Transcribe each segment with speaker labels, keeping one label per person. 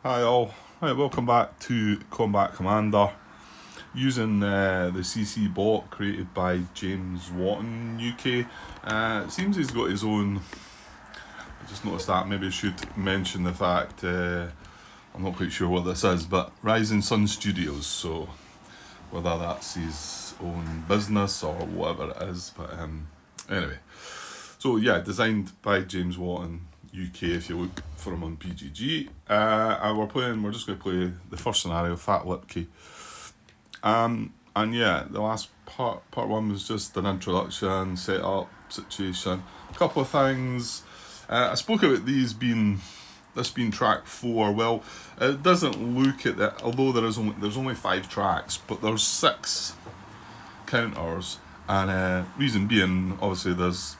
Speaker 1: Hi all. Right, welcome back to Combat Commander. Using the CC bot created by James Watton UK. It seems he's got his own. I just noticed that. Maybe I should mention the fact. I'm not quite sure what this is, but Rising Sun Studios. So whether that's his own business or whatever it is, but anyway. So yeah, designed by James Watton UK. If you look for him on PGG, and we're just going to play the first scenario, Fat Lipke. And yeah, the last part one was just an introduction, setup, situation, a couple of things. I spoke about this being track 4. Well, it doesn't look at that, although there's only 5 tracks, but there's 6 counters, and reason being, obviously there's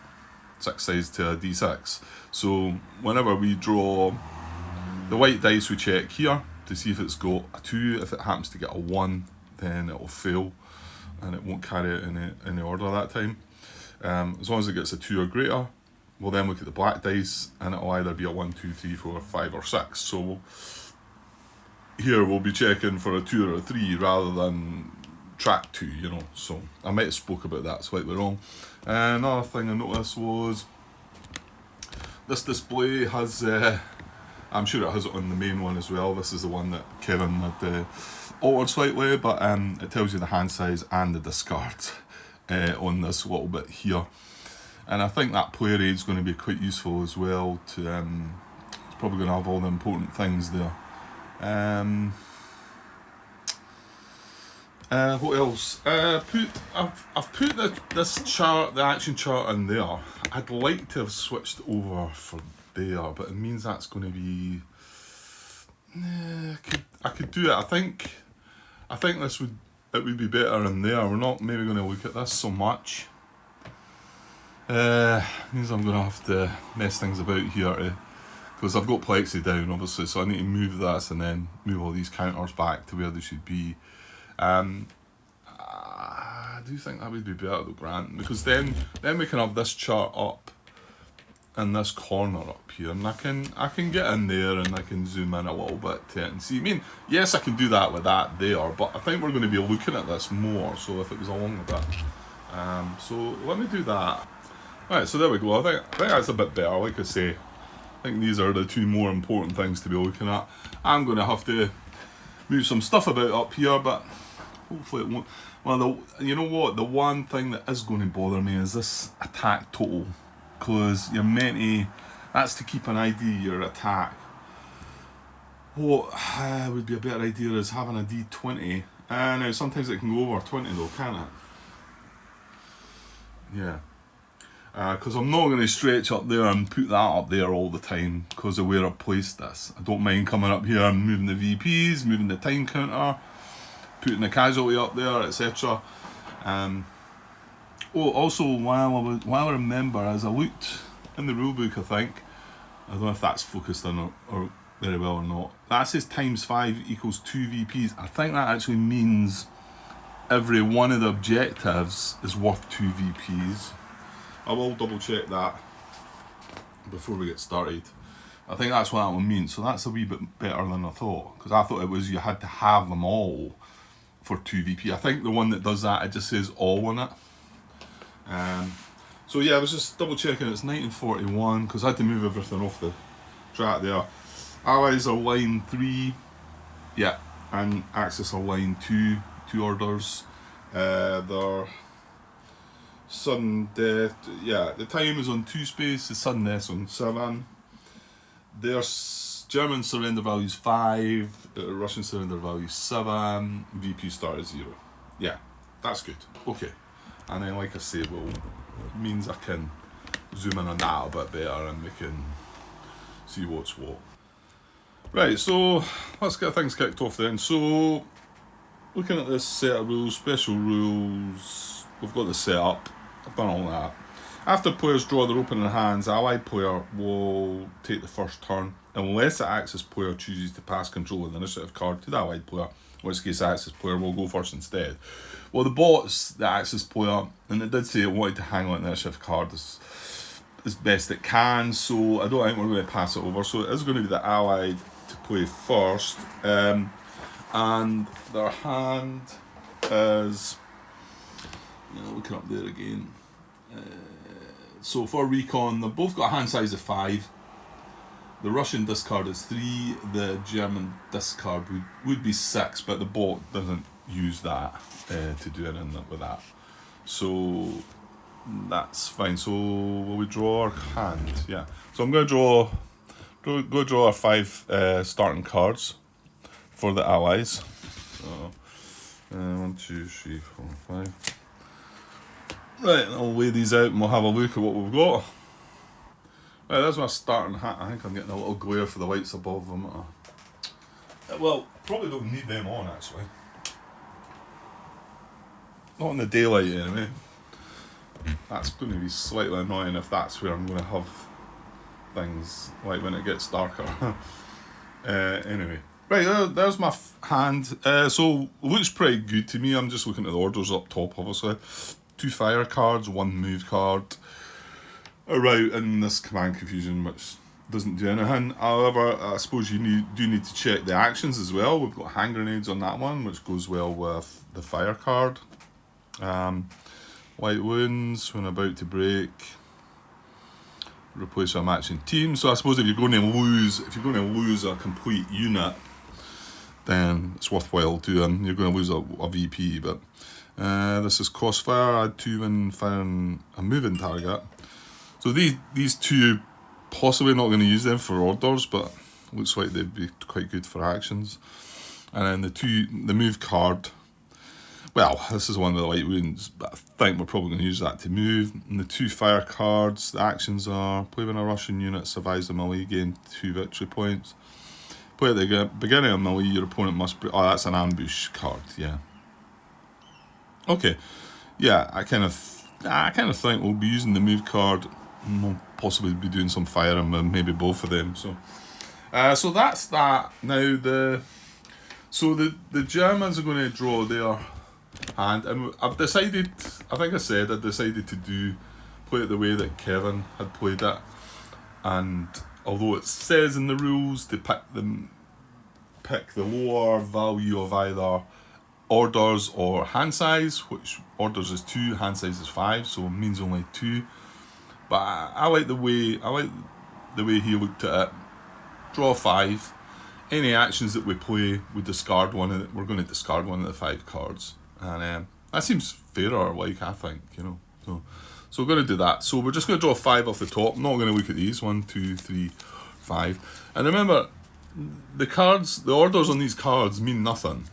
Speaker 1: 6 sides to a d6. So whenever we draw the white dice, we check here to see if it's got a 2. If it happens to get a 1, then it will fail and it won't carry it in any order that time. As long as it gets a 2 or greater, we'll then look at the black dice and it'll either be a 1, 2, 3, 4, 5 or 6. So here we'll be checking for a 2 or a 3 rather than track 2, you know. So I might have spoke about that slightly wrong. Another thing I noticed was this display has, I'm sure it has it on the main one as well. This is the one that Kevin had altered slightly, but it tells you the hand size and the discard on this little bit here. And I think that player aid is going to be quite useful as well. It's probably going to have all the important things there. What else? I've put this chart, the action chart, in there. I'd like to have switched over for there, but it means that's going to be. I could do it. I think this would be better in there. We're not maybe going to look at this so much. Means I'm going to have to mess things about here because I've got plexi down, obviously, so I need to move this and then move all these counters back to where they should be. I do think that would be better though, Grant, because then we can have this chart up in this corner up here, and I can get in there and I can zoom in a little bit to it and see. I mean, yes, I can do that with that there, but I think we're going to be looking at this more, so if it was along with that. So let me do that. Right, so there we go. I think that's a bit better. Like I say, I think these are the 2 more important things to be looking at. I'm going to have to move some stuff about up here, but hopefully it won't. Well, you know what? The one thing that is going to bother me is this attack total, because you're meant to. That's to keep an idea of your attack. What would be a better idea is having a D20. Now sometimes it can go over 20 though, can it? Yeah. Because I'm not going to stretch up there and put that up there all the time because of where I've placed this. I don't mind coming up here and moving the VPs, moving the time counter, putting the casualty up there, etc. Also, while I remember, as I looked in the rulebook, I don't know if that's focused on or very well or not. That says times 5 equals 2 VPs. I think that actually means every one of the objectives is worth 2 VPs. I will double check that before we get started. I think that's what that one means, so that's a wee bit better than I thought, because I thought it was you had to have them all for 2 VP. I think the one that does that, it just says all on it. So yeah, I was just double checking it's 1941, because I had to move everything off the track there. Allies are line 3, yeah, and Axis are line 2 orders. They're sudden death, yeah, the time is on 2 space, the sudden death's on 7. Their German surrender value is 5, Russian surrender value is 7, VP star is 0. Yeah, that's good, okay. And then like I say, well, it means I can zoom in on that a bit better and we can see what's what. Right, so let's get things kicked off then. So, looking at this set of rules, special rules, we've got the setup. I've done all that. After players draw their opening hands, the allied player will take the first turn unless the Axis player chooses to pass control of the initiative card to the allied player, in which case the Axis player will go first instead. Well, the bot's the Axis player, and it did say it wanted to hang on the initiative card as best it can, so I don't think we're going to pass it over. So it is going to be the allied to play first. And their hand is, looking up there again. So for recon, they've both got a hand size of 5. The Russian discard is 3. The German discard would be 6, but the bot doesn't use that to do anything with that. So that's fine. So will we draw our hand? Yeah. So I'm going to draw our 5 starting cards for the allies. So 1, 2, 3, 4, 5. Right, I'll lay these out and we'll have a look at what we've got. Right, there's my starting hat. I think I'm getting a little glare for the lights above them. Well, probably don't need them on actually. Not in the daylight anyway. That's going to be slightly annoying if that's where I'm going to have things, like when it gets darker. Anyway. Right, there's my hand. So, it looks pretty good to me. I'm just looking at the orders up top, obviously. 2 fire cards, 1 move card. A route in this command confusion, which doesn't do anything. However, I suppose you do need to check the actions as well. We've got hand grenades on that one, which goes well with the fire card. Light wounds when about to break. Replace a matching team. So I suppose if you're going to lose a complete unit, then it's worthwhile doing. You're going to lose a VP, but this is crossfire. Add 2 when firing a moving target. So these 2, possibly not going to use them for orders, but looks like they'd be quite good for actions. And then the move card. Well, this is one of the light wounds, but I think we're probably going to use that to move. And the 2 fire cards, the actions are: play when a Russian unit survives the melee, gain 2 victory points. Play at the beginning of melee, your opponent must... Oh, that's an ambush card, yeah. Okay, yeah, I kind of think we'll be using the move card. We'll possibly be doing some firing with maybe both of them. So that's that. Now the Germans are going to draw their hand, and I decided to play it the way that Kevin had played it. And although it says in the rules to pick the lower value of either orders or hand size, which orders is 2, hand size is 5, so it means only 2. But I like the way he looked at it. Draw 5. Any actions that we play, we discard one. We're going to discard one of the 5 cards, and that seems fairer. Like, I think, So we're going to do that. So we're just going to draw 5 off the top. I'm not going to look at these. 1, 2, 3, 5. And remember, the orders on these cards mean nothing.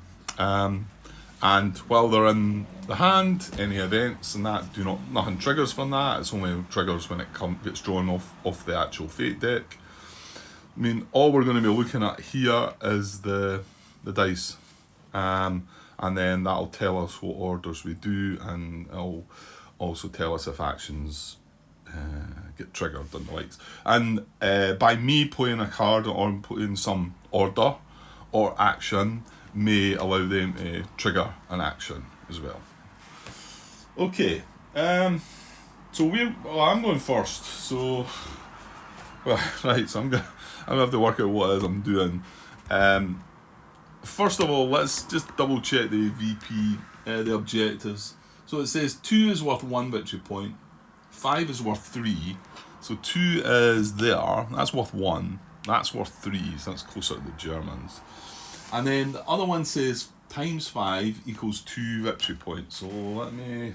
Speaker 1: And while they're in the hand, any events and that nothing triggers from that. It's only triggers when it gets drawn off the actual fate deck. I mean, all we're going to be looking at here is the dice, and then that'll tell us what orders we do, and it'll also tell us if actions get triggered and the likes. And by me playing a card or putting some order or action may allow them to trigger an action as well. Okay, so I'm going first. So, right. So I'm gonna have to work out what it is I'm doing. First of all, let's just double check the VP, the objectives. So it says 2 is worth 1 victory point, 5 is worth 3. So 2 is there. That's worth 1. That's worth 3. So that's closer to the Germans. And then the other one says times 5 equals 2 victory points. So let me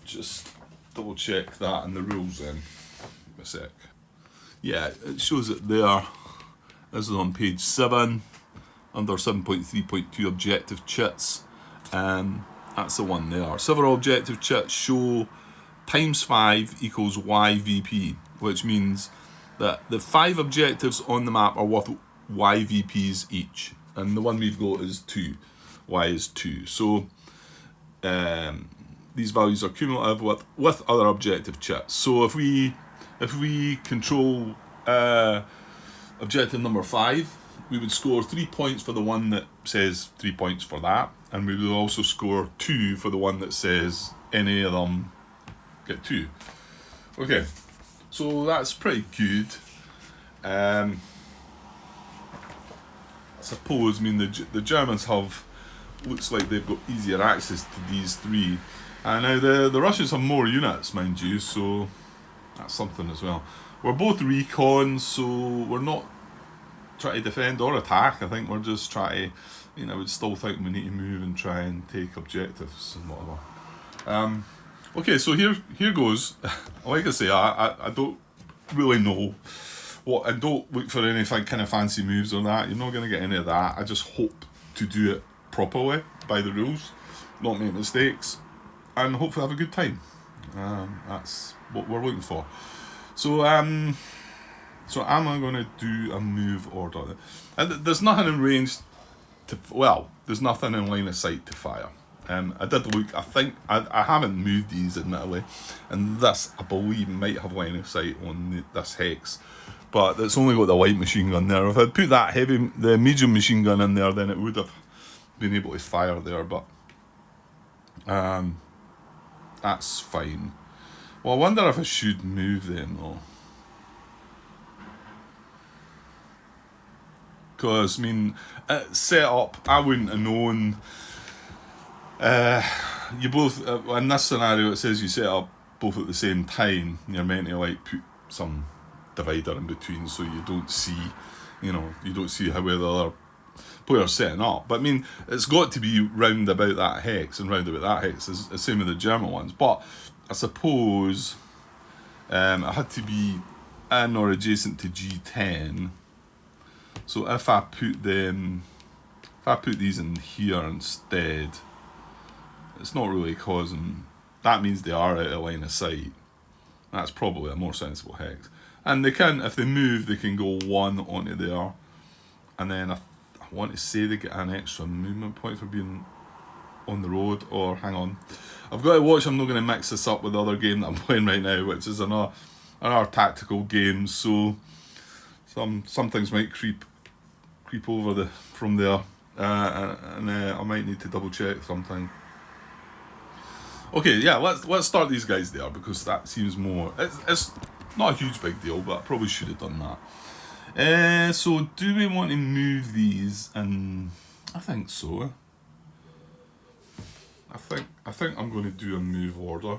Speaker 1: just double check that in the rules then. A sec. Yeah, it shows it there. This is on page 7 under 7.3.2 objective chits. That's the one there. Several objective chits show times 5 equals YVP, which means that the 5 objectives on the map are worth YVPs each, and the one we've got is 2. Y is 2. So these values are cumulative with other objective chits. So if we control objective number 5, we would score 3 points for the one that says 3 points for that, and we will also score 2 for the one that says any of them get 2. Okay, so that's pretty good. suppose, I mean, the Germans have, looks like they've got easier access to these three. And now the Russians have more units, mind you, so that's something as well. We're both recon, so we're not trying to defend or attack. I think we're just trying to, I would still think we need to move and try and take objectives and whatever. Okay, so here goes. Like I say, I don't really know what, and don't look for any kind of fancy moves or that. You're not going to get any of that. I just hope to do it properly, by the rules, not make mistakes, and hopefully have a good time. That's what we're looking for. So am I going to do a move order? And there's nothing in range to, there's nothing in line of sight to fire. I did look, I think, I haven't moved these admittedly, and this, I believe, might have line of sight on this hex, but it's only got the light machine gun there. If I'd put the medium machine gun in there, then it would have been able to fire there, but that's fine. Well, I wonder if I should move them though. Because, I mean, set up, I wouldn't have known. You both, in this scenario, it says you set up both at the same time. You're meant to like put some divider in between so you don't see, you don't see how the other player's setting up. But I mean, it's got to be round about that hex, and round about that hex is the same with the German ones. But I suppose it had to be in or adjacent to G10. So if I put these in here instead, it's not really causing, that means they are out of line of sight. That's probably a more sensible hex. And they can, if they move, they can go one onto there. And then I want to say they get an extra movement point for being on the road, or hang on. I've got to watch, I'm not going to mix this up with the other game that I'm playing right now, which is another tactical game, so some things might creep over from there, and I might need to double check something. Okay, yeah, let's start these guys there, because that seems more, it's not a huge big deal, but I probably should have done that. So do we want to move these? And I think so. I think I'm going to do a move order.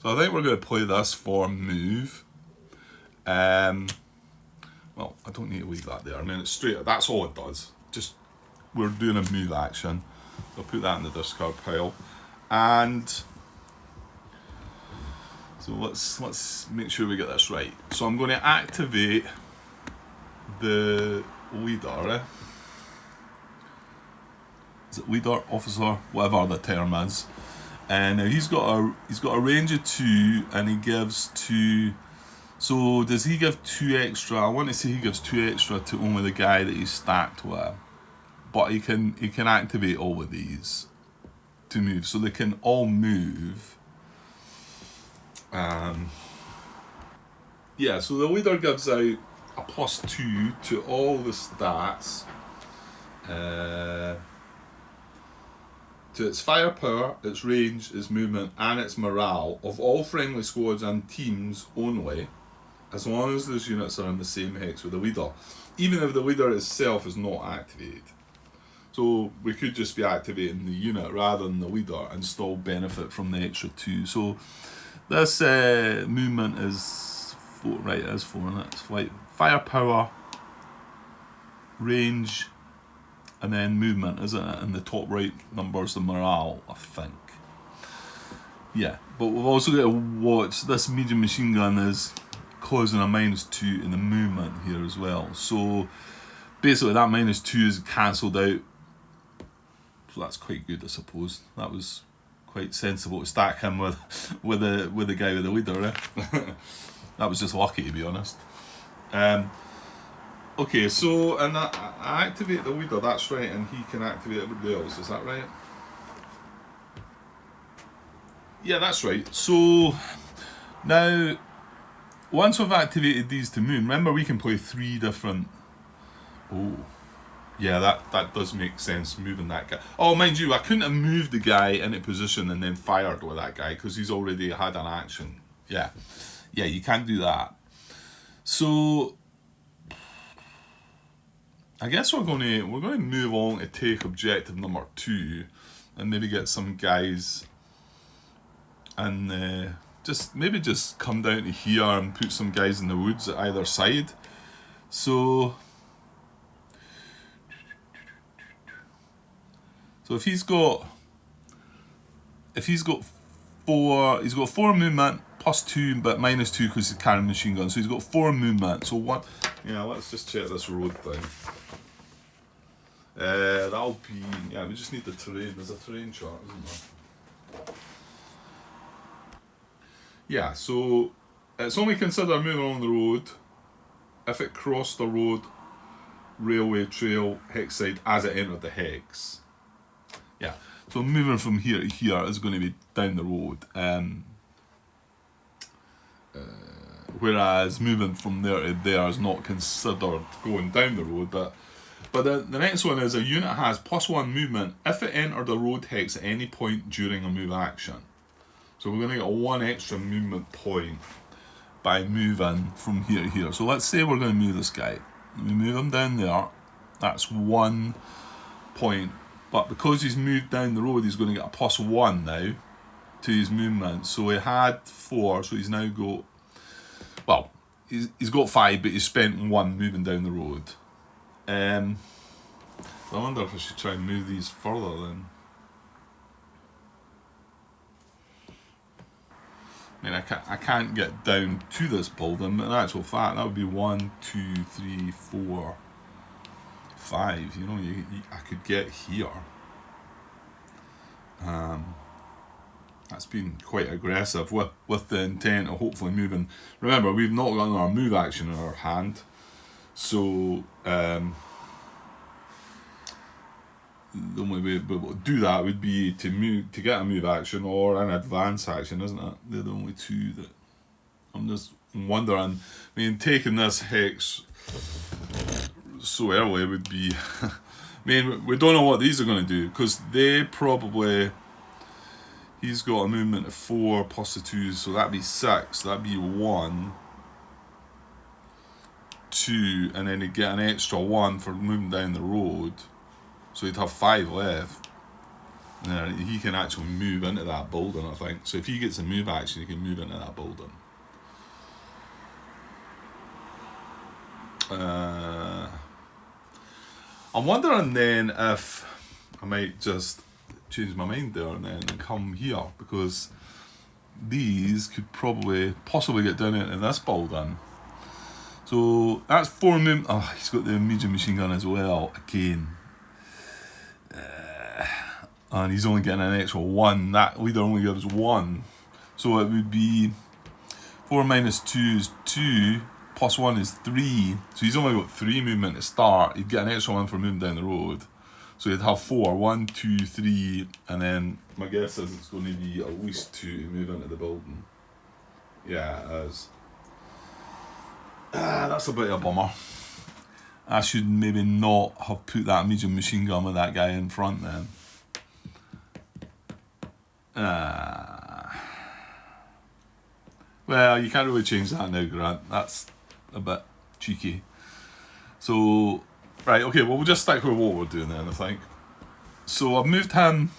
Speaker 1: So I think we're going to play this for move. Well, I don't need to leave that there. I mean, it's straight. That's all it does. Just, we're doing a move action. I'll put that in the discard pile. And so let's make sure we get this right. So I'm going to activate the leader. Is it leader, officer, whatever the term is? And now he's got a range of 2, and he gives 2. So does he give 2 extra? I want to say he gives 2 extra to only the guy that he's stacked with, but he can activate all of these to move, so they can all move. Yeah, so the leader gives out a +2 to all the stats, to its firepower, its range, its movement, and its morale of all friendly squads and teams only, as long as those units are in the same hex with the leader, even if the leader itself is not activated. So we could just be activating the unit rather than the leader and still benefit from the extra 2. So this movement is 4, right, it is 4, and it's like firepower, range, and then movement, isn't it? In the top right number's the morale, I think. Yeah, but we've also got to watch, this medium machine gun is causing a -2 in the movement here as well. So basically that -2 is cancelled out. So that's quite good, I suppose. That was quite sensible to stack him with the guy with the leader. That was just lucky, to be honest. Okay, so and I activate the leader, that's right, and he can activate everybody else, is that right? Yeah, that's right. So now, once we've activated these to move, remember we can play 3 different... Oh, yeah, that does make sense, moving that guy. Oh, mind you, I couldn't have moved the guy into position and then fired with that guy, because he's already had an action. Yeah, you can't do that. So I guess we're going to move on to take objective number 2, and maybe get some guys, and just come down to here and put some guys in the woods at either side. So if he's got 4 movement plus 2, but minus 2 because he's carrying machine gun. So he's got 4 movement. So one, yeah. Let's just check this road thing. That'll be, yeah. We just need the terrain. There's a terrain chart, isn't there? Yeah. So it's only considered moving on the road if it crossed the road, railway, trail, hex side as it entered the hex. Yeah. So moving from here to here is going to be down the road. Whereas moving from there to there is not considered going down the road. But the next one is a unit has +1 movement if it entered the road hex at any point during a move action. So we're going to get 1 extra movement point by moving from here to here. So let's say we're going to move this guy. We move him down there. That's 1 point. But because he's moved down the road, he's going to get a +1 now to his movement. So he had 4, so he's now got, well, he's got 5, but he's spent 1 moving down the road. I wonder if I should try and move these further then. I mean, I can't get down to this building, but in actual fact, that would be 1, 2, 3, 4, 5. You know, I could get here. That's been quite aggressive with the intent of hopefully moving. Remember, we've not got our move action in our hand, so the only way to do that would be to get a move action or an advance action, isn't it? They're the only two that I'm just wondering. I mean, taking this hex so early would be. I mean, we don't know what these are going to do because they probably. He's got a movement of 4 plus the 2, so that'd be 6. That'd be 1, 2, and then he'd get an extra 1 for moving down the road. So he'd have 5 left. And then he can actually move into that building, I think. So if he gets a move action, he can move into that building. I'm wondering then if I might just change my mind there and then come here, because these could possibly get down into this building. So that's 4 movement. Oh, he's got the medium machine gun as well again, and he's only getting an extra 1. That leader only gives 1, so it would be 4 minus 2 is 2 plus 1 is 3. So he's only got 3 movement to start. He'd get an extra 1 for moving down the road. So you'd have 4, 1, 2, 3, and then my guess is it's going to be at least 2 to move into the building. Yeah, it is. That's a bit of a bummer. I should maybe not have put that medium machine gun with that guy in front then. Well, you can't really change that now, Grant. That's a bit cheeky. So... Right, okay, well, we'll just stick with what we're doing then, I think. So I've moved him.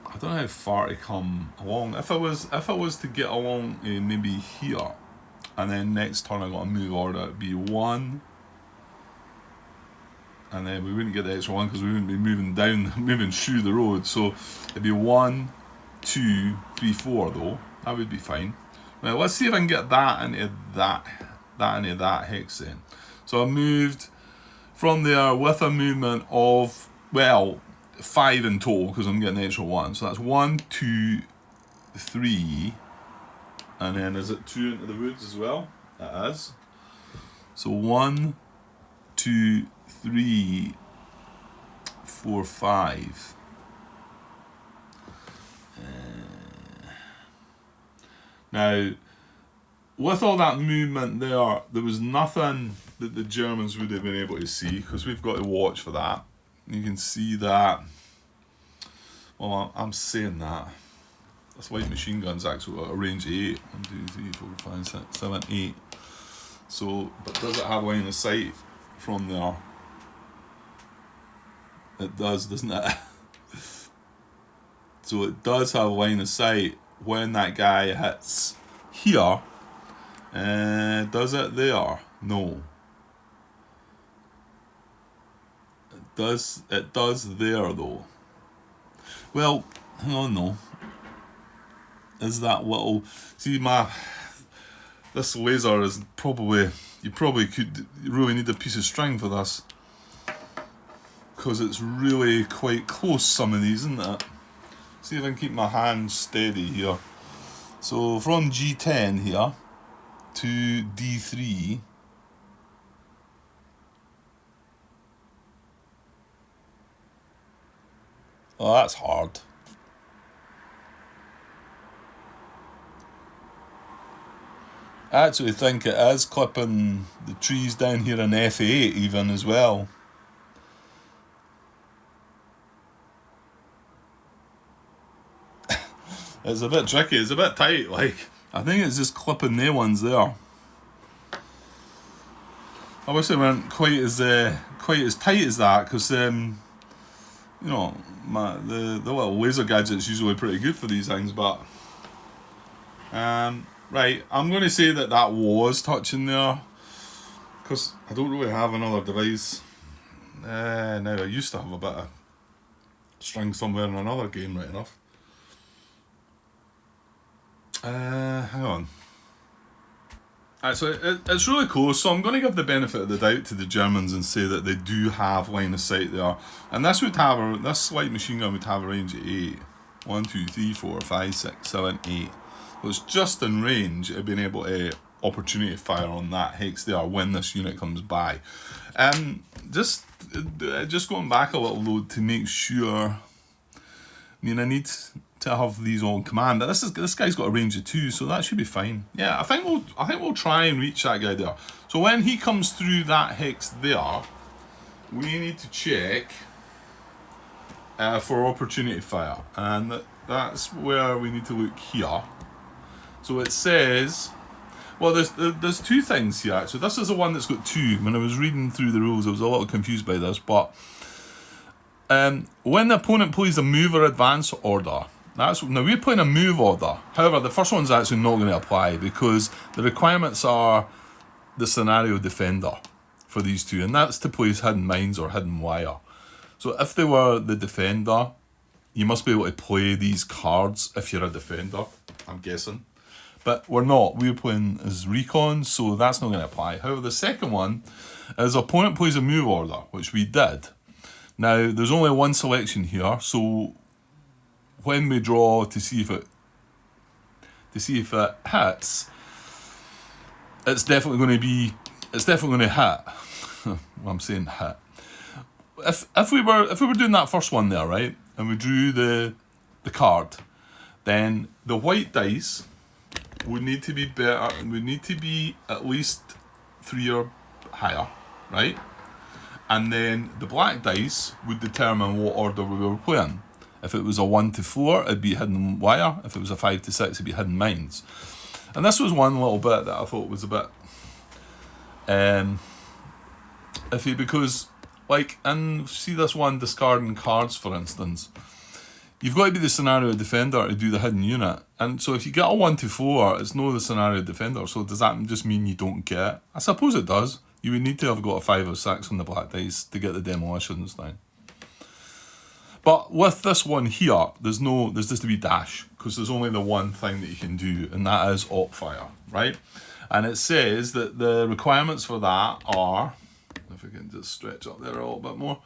Speaker 1: I don't know how far to come along. If I was to get along maybe here, and then next turn I got a move order, it'd be 1. And then we wouldn't get the extra 1 because we wouldn't be moving through the road. So it'd be 1, 2, 3, 4 though. That would be fine. Now let's see if I can get that into that hex then. So I moved from there with a movement of, well, 5 in total because I'm getting the extra 1. So that's 1, 2, 3, and then is it 2 into the woods as well? It is. So 1, 2, 3, 4, 5. Now, with all that movement there was nothing that the Germans would have been able to see, because we've got to watch for that. You can see that. Well, I'm saying that. This light machine gun's actually got a range of 8. 1, 2, 3, 4, 5, 6, 7, 8. So, but does it have line of sight from there? It does, doesn't it? So it does have line of sight when that guy hits here. Does it there? No. It does there though. Well, hang on though. Is that little... See, this laser is probably... You really need a piece of string for this. Because it's really quite close, some of these, isn't it? See if I can keep my hand steady here. So from G10 here to D3. Oh, that's hard. I actually think it is clipping the trees down here in F8 even as well. It's a bit tricky, it's a bit tight, like. I think it's just clipping the ones there. I wish they weren't quite as tight as that, because you know, the little laser gadget's usually pretty good for these things, but right, I'm going to say that was touching there, because I don't really have another device. Now I used to have a bit of string somewhere in another game, right enough. Hang on. Actually, it's really close, so I'm going to give the benefit of the doubt to the Germans and say that they do have line of sight there. And this light machine gun would have a range of 8. 1, 2, 3, 4, 5, 6, 7, 8. So it's just in range of being able to opportunity fire on that hex there when this unit comes by. Just going back a little though to make sure. I mean, I need to have these on command. This guy's got a range of 2, so that should be fine. Yeah, I think we'll try and reach that guy there. So when he comes through that hex there, we need to check for opportunity fire, and that's where we need to look here. So it says, well, there's 2 things here actually. This is the one that's got 2. When I was reading through the rules, I was a little confused by this, but when the opponent plays a move or advance order, now we're playing a move order. However, the first one's actually not going to apply because the requirements are the scenario defender for these 2, and that's to place hidden mines or hidden wire. So if they were the defender, you must be able to play these cards if you're a defender, I'm guessing. But we're not. We're playing as recon, so that's not going to apply. However, the second one is opponent plays a move order, which we did. Now, there's only one selection here, so when we draw to see if it hits, it's definitely going to hit. I'm saying hit. If we were doing that first one there, right, and we drew the card, then the white dice would need to be better. Would need to be at least 3 or higher, right? And then the black dice would determine what order we were playing. If it was a 1 to 4, it'd be hidden wire. If it was a 5 to 6, it'd be hidden mines. And this was one little bit that I thought was a bit iffy, because, like, and see this one discarding cards, for instance. You've got to be the scenario defender to do the hidden unit. And so if you get a 1 to 4, it's no the scenario defender. So does that just mean you don't get it? I suppose it does. You would need to have got a 5 or 6 on the black dice to get the demolitions down. But with this one here, there's just a wee dash, because there's only the one thing that you can do, and that is op fire, right? And it says that the requirements for that are, if we can just stretch up there a little bit more,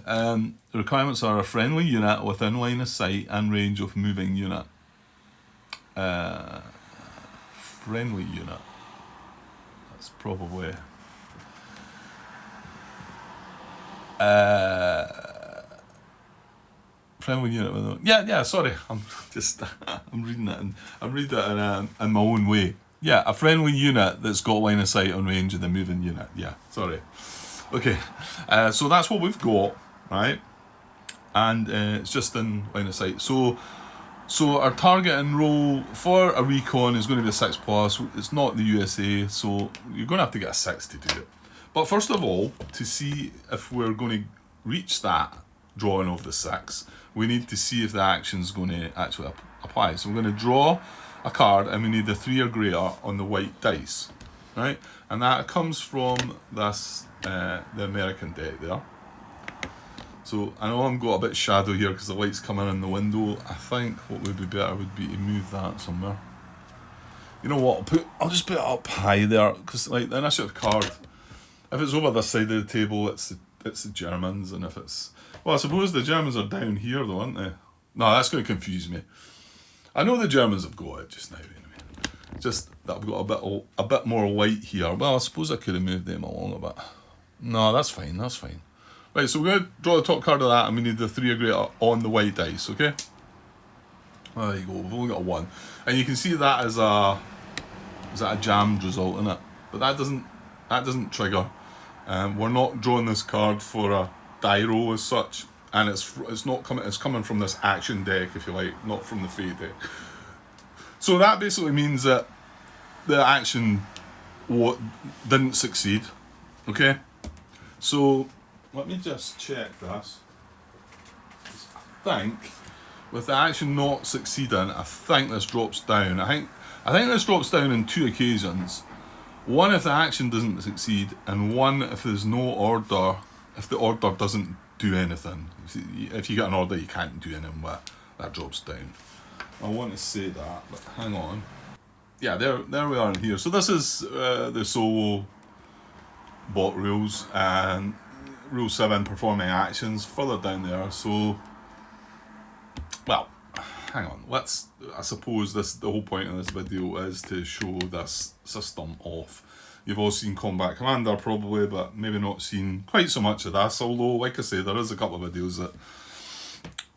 Speaker 1: the requirements are a friendly unit within line of sight and range of moving unit. Friendly unit. That's probably... friendly unit with sorry, I'm reading it in my own way. Yeah, a friendly unit that's got line of sight on range of the moving unit. Yeah, sorry. Okay, so that's what we've got, right? And it's just in line of sight. So So our target and roll for a recon is going to be a 6+. It's not the USA, so you're going to have to get a 6 to do it. But first of all, to see if we're going to reach that drawing of the 6, we need to see if the action's going to actually apply. So we're going to draw a card, and we need the 3 or greater on the white dice, right? And that comes from this the American deck there. So I know I've got a bit of shadow here because the light's coming in the window. I think what would be better would be to move that somewhere. You know what? I'll just put it up high there, because like the initiative card, if it's over this side of the table, it's the Germans, and if it's, well, I suppose the Germans are down here though, aren't they? No, that's going to confuse me. I know the Germans have got it just now anyway. Just that I've got a bit more light here. Well, I suppose I could have moved them along a bit. No, that's fine. That's fine. Right, so we're going to draw the top card of that, and we need the 3 or greater on the white dice, okay? There you go, we've only got a 1. And you can see that as a jammed result in it. But that doesn't trigger. We're not drawing this card for a die roll as such, and it's coming from this action deck, if you like, not from the fate deck. So that basically means that the action didn't succeed, okay? So let me just check this. I think with the action not succeeding, I think this drops down. I think this drops down in 2 occasions. One if the action doesn't succeed, and one if there's no order, if the order doesn't do anything. If you get an order you can't do anything with, that drops down. I want to say that, but hang on. Yeah, there we are in here. So this is the solo bot rules, and Rule 7, performing actions, further down there. So, well, hang on. I suppose the whole point of this video is to show this system off. You've all seen Combat Commander probably, but maybe not seen quite so much of this, although, like I say, there is a couple of videos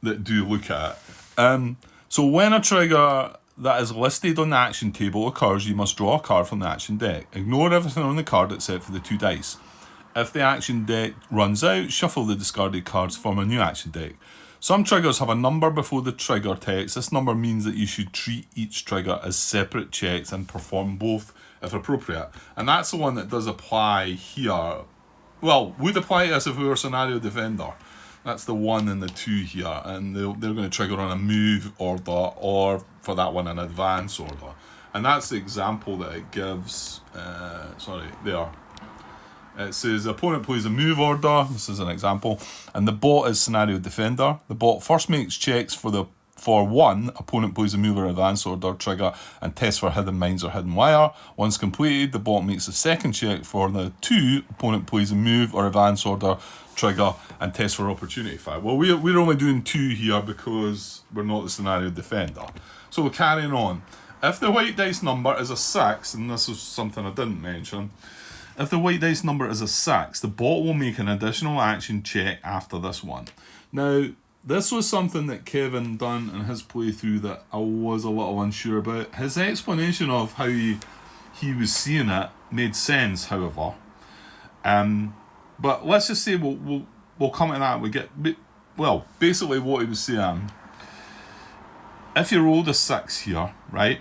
Speaker 1: that do look at it. So when a trigger that is listed on the action table occurs, you must draw a card from the action deck. Ignore everything on the card except for the 2 dice. If the action deck runs out, shuffle the discarded cards, form a new action deck. Some triggers have a number before the trigger text. This number means that you should treat each trigger as separate checks and perform both if appropriate. And that's the one that does apply here. Well, would apply to us if we were Scenario Defender. That's the 1 and the 2 here, and they're going to trigger on a move order, or for that one an advance order. And that's the example that it gives. There. It says opponent plays a move order. This is an example, and the bot is Scenario Defender. The bot first makes checks for 1, opponent plays a move or advance order trigger and tests for hidden mines or hidden wire. Once completed, the bot makes a second check for the 2, opponent plays a move or advance order trigger and tests for opportunity fire. Well, we're only doing 2 here because we're not the Scenario Defender. So we're carrying on. If the white dice number is a 6, and this is something I didn't mention, if the white dice number is a 6, the bot will make an additional action check after this one. Now, this was something that Kevin done in his playthrough that I was a little unsure about. His explanation of how he was seeing it made sense, however. But let's just say we'll come to that. Well, basically what he was saying, if you rolled a 6 here, right,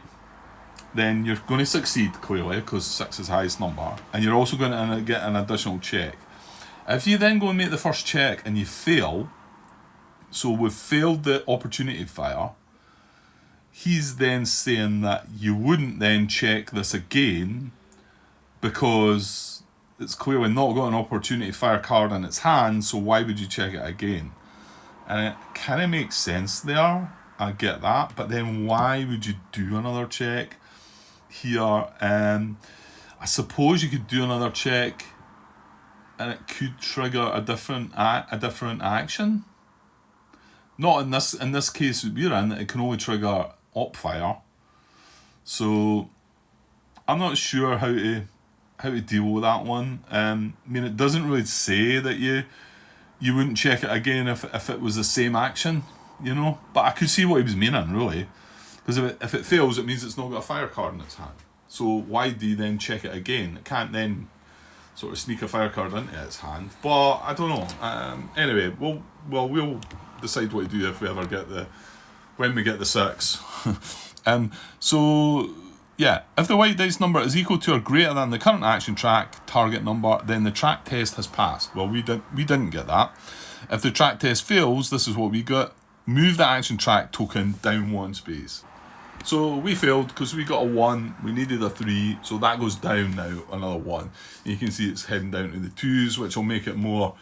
Speaker 1: then you're going to succeed clearly because 6 is the highest number, and you're also going to get an additional check. If you then go and make the first check and you fail, so we've failed the opportunity fire, he's then saying that you wouldn't then check this again because it's clearly not got an opportunity fire card in its hand, so why would you check it again? And it kind of makes sense there, I get that, but then why would you do another check here? I suppose you could do another check and it could trigger a different action. Not in this case that we're in, it can only trigger op fire. So I'm not sure how to deal with that one. I mean, it doesn't really say that you wouldn't check it again if it was the same action, you know. But I could see what he was meaning, really, because if it fails, it means it's not got a fire card in its hand. So why do you then check it again? It can't then sort of sneak a fire card into its hand. But I don't know. Anyway, we'll decide what to do if we ever get when we get the 6. So yeah, if the white dice number is equal to or greater than the current action track target number, then the track test has passed. Well, we didn't get that. If the track test fails, this is what we got. Move the action track token down 1 space. So we failed because we got a 1, we needed a 3, so that goes down now, another 1. You can see it's heading down to the 2s, which will make it more,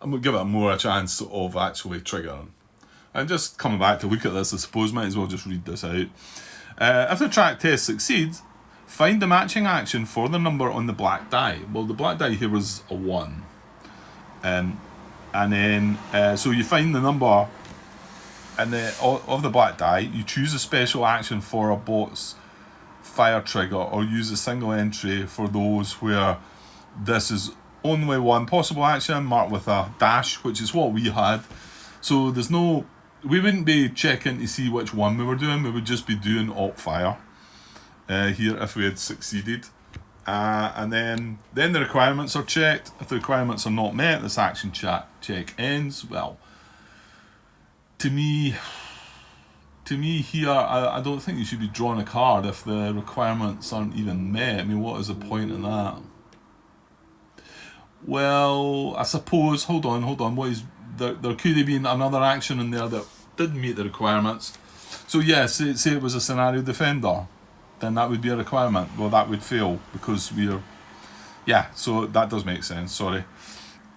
Speaker 1: I'm going to give it more a chance of actually triggering. And just coming back to look at this, I suppose, might as well just read this out. If the track test succeeds, find the matching action for the number on the black die. Well, the black die here was a 1. And then, so you find the number of the black die, you choose a special action for a bot's fire trigger, or use a single entry for those where this is only one possible action, marked with a dash, which is what we had. So there's no, we wouldn't be checking to see which one we were doing, we would just be doing op fire here if we had succeeded. And then the requirements are checked. If the requirements are not met, this action check ends. Well, to me here, I don't think you should be drawing a card if the requirements aren't even met. I mean, what is the point in that? Well, I suppose, hold on, what is, there could have been another action in there that didn't meet the requirements. So yes, say it was a scenario defender, then that would be a requirement. Well, that would fail because yeah, so that does make sense, sorry.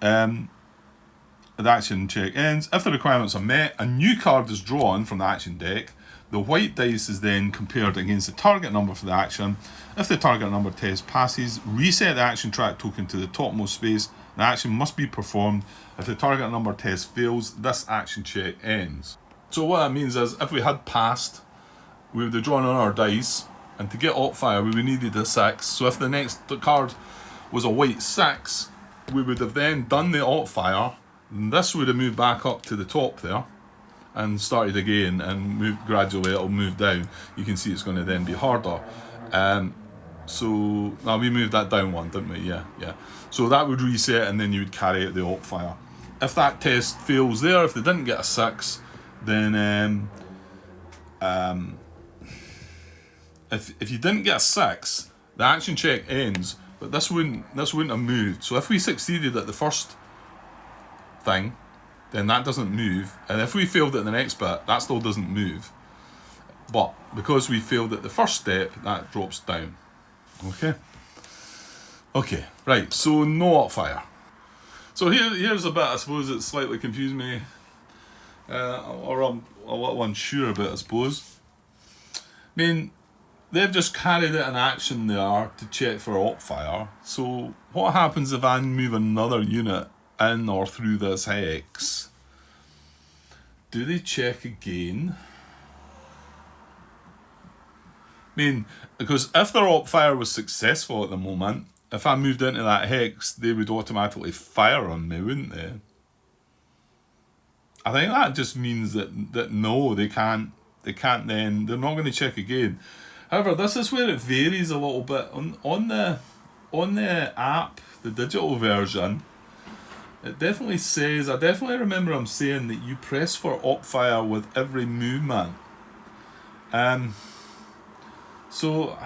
Speaker 1: The action check ends. If the requirements are met, a new card is drawn from the action deck. The white dice is then compared against the target number for the action. If the target number test passes, reset the action track token to the topmost space. The action must be performed. If the target number test fails, this action check ends. So what that means is, if we had passed, we would have drawn on our dice, and to get op fire, we would needed a 6. So if the next card was a white 6, we would have then done the op fire. And this would have moved back up to the top there and started again, and gradually it'll move down. You can see it's going to then be harder. So now we moved that down 1, didn't we? Yeah. So that would reset, and then you would carry out the op fire. If that test fails there, if they didn't get a 6, then if you didn't get a 6, the action check ends, but this wouldn't have moved. So if we succeeded at the first thing, then that doesn't move, and if we failed at the next bit, that still doesn't move. But because we failed at the first step, that drops down. Okay, right, so no op fire. So here's a bit, I suppose, that slightly confused me, or I'm a little unsure about, I suppose. I mean, they've just carried out an action there to check for op fire. So what happens if I move another unit in or through this hex? Do they check again? I mean, because if their op fire was successful at the moment, if I moved into that hex, they would automatically fire on me, wouldn't they? I think that just means that no, they can't then, they're not going to check again. However, this is where it varies a little bit. On the app, the digital version, it definitely says, I definitely remember them saying that you press for op fire with every movement. So,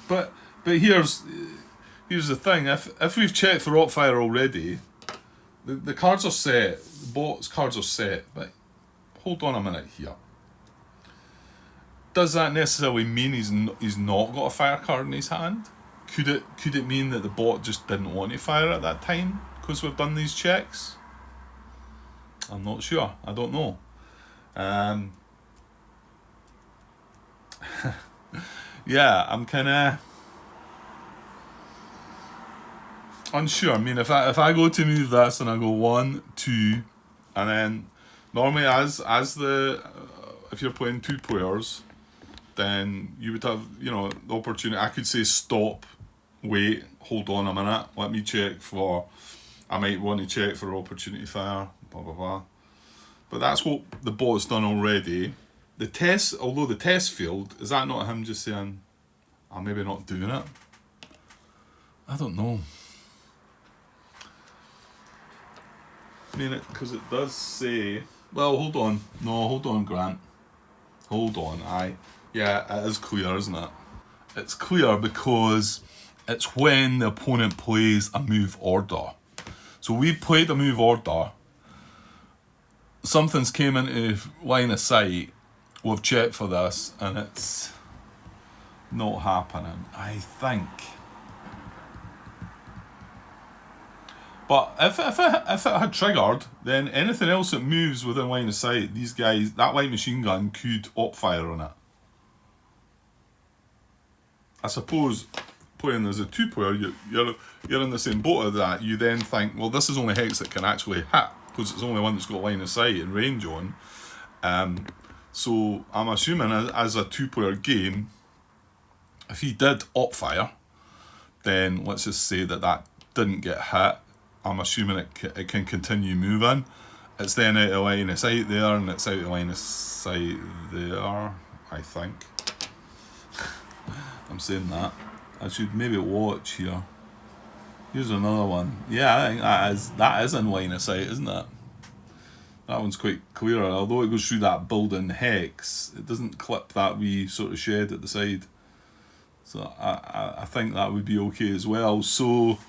Speaker 1: but here's the thing. If we've checked for op fire already, the cards are set. The bot's cards are set. But hold on a minute here. Does that necessarily mean he's not got a fire card in his hand? Could it mean that the bot just didn't want to fire at that time because we've done these checks? I'm not sure. I don't know. Yeah, I'm kind of unsure. I mean, if I go to move this and I go 1, 2, and then normally as if you're playing 2 players, then you would have, the opportunity. I could say stop, wait, hold on a minute, let me check for, I might want to check for opportunity fire, blah blah blah. But that's what the bot's done already. The test, although the test failed, is that not him just saying, I'm maybe not doing it? I don't know. I mean, because it does say, well, hold on, Grant. Hold on, yeah, it is clear, isn't it? It's clear because it's when the opponent plays a move order. So we've played a move order, something's came into line of sight, we've checked for this, and it's not happening, I think. But if it had triggered, then anything else that moves within line of sight, these guys, that light machine gun could op fire on it. I suppose playing as a 2-player, you're in the same boat as that. You then think, well, this is only hex that can actually hit, because it's the only one that's got line of sight and range on. So I'm assuming as a 2-player game, if he did op fire, then let's just say that didn't get hit. I'm assuming it can continue moving. It's then out of line of sight there, and it's out of line of sight there, I think. I'm saying that. I should maybe watch here. Here's another one. Yeah, I think that is in line of sight, isn't it? That one's quite clearer. Although it goes through that building hex, it doesn't clip that wee sort of shed at the side. So I think that would be okay as well. So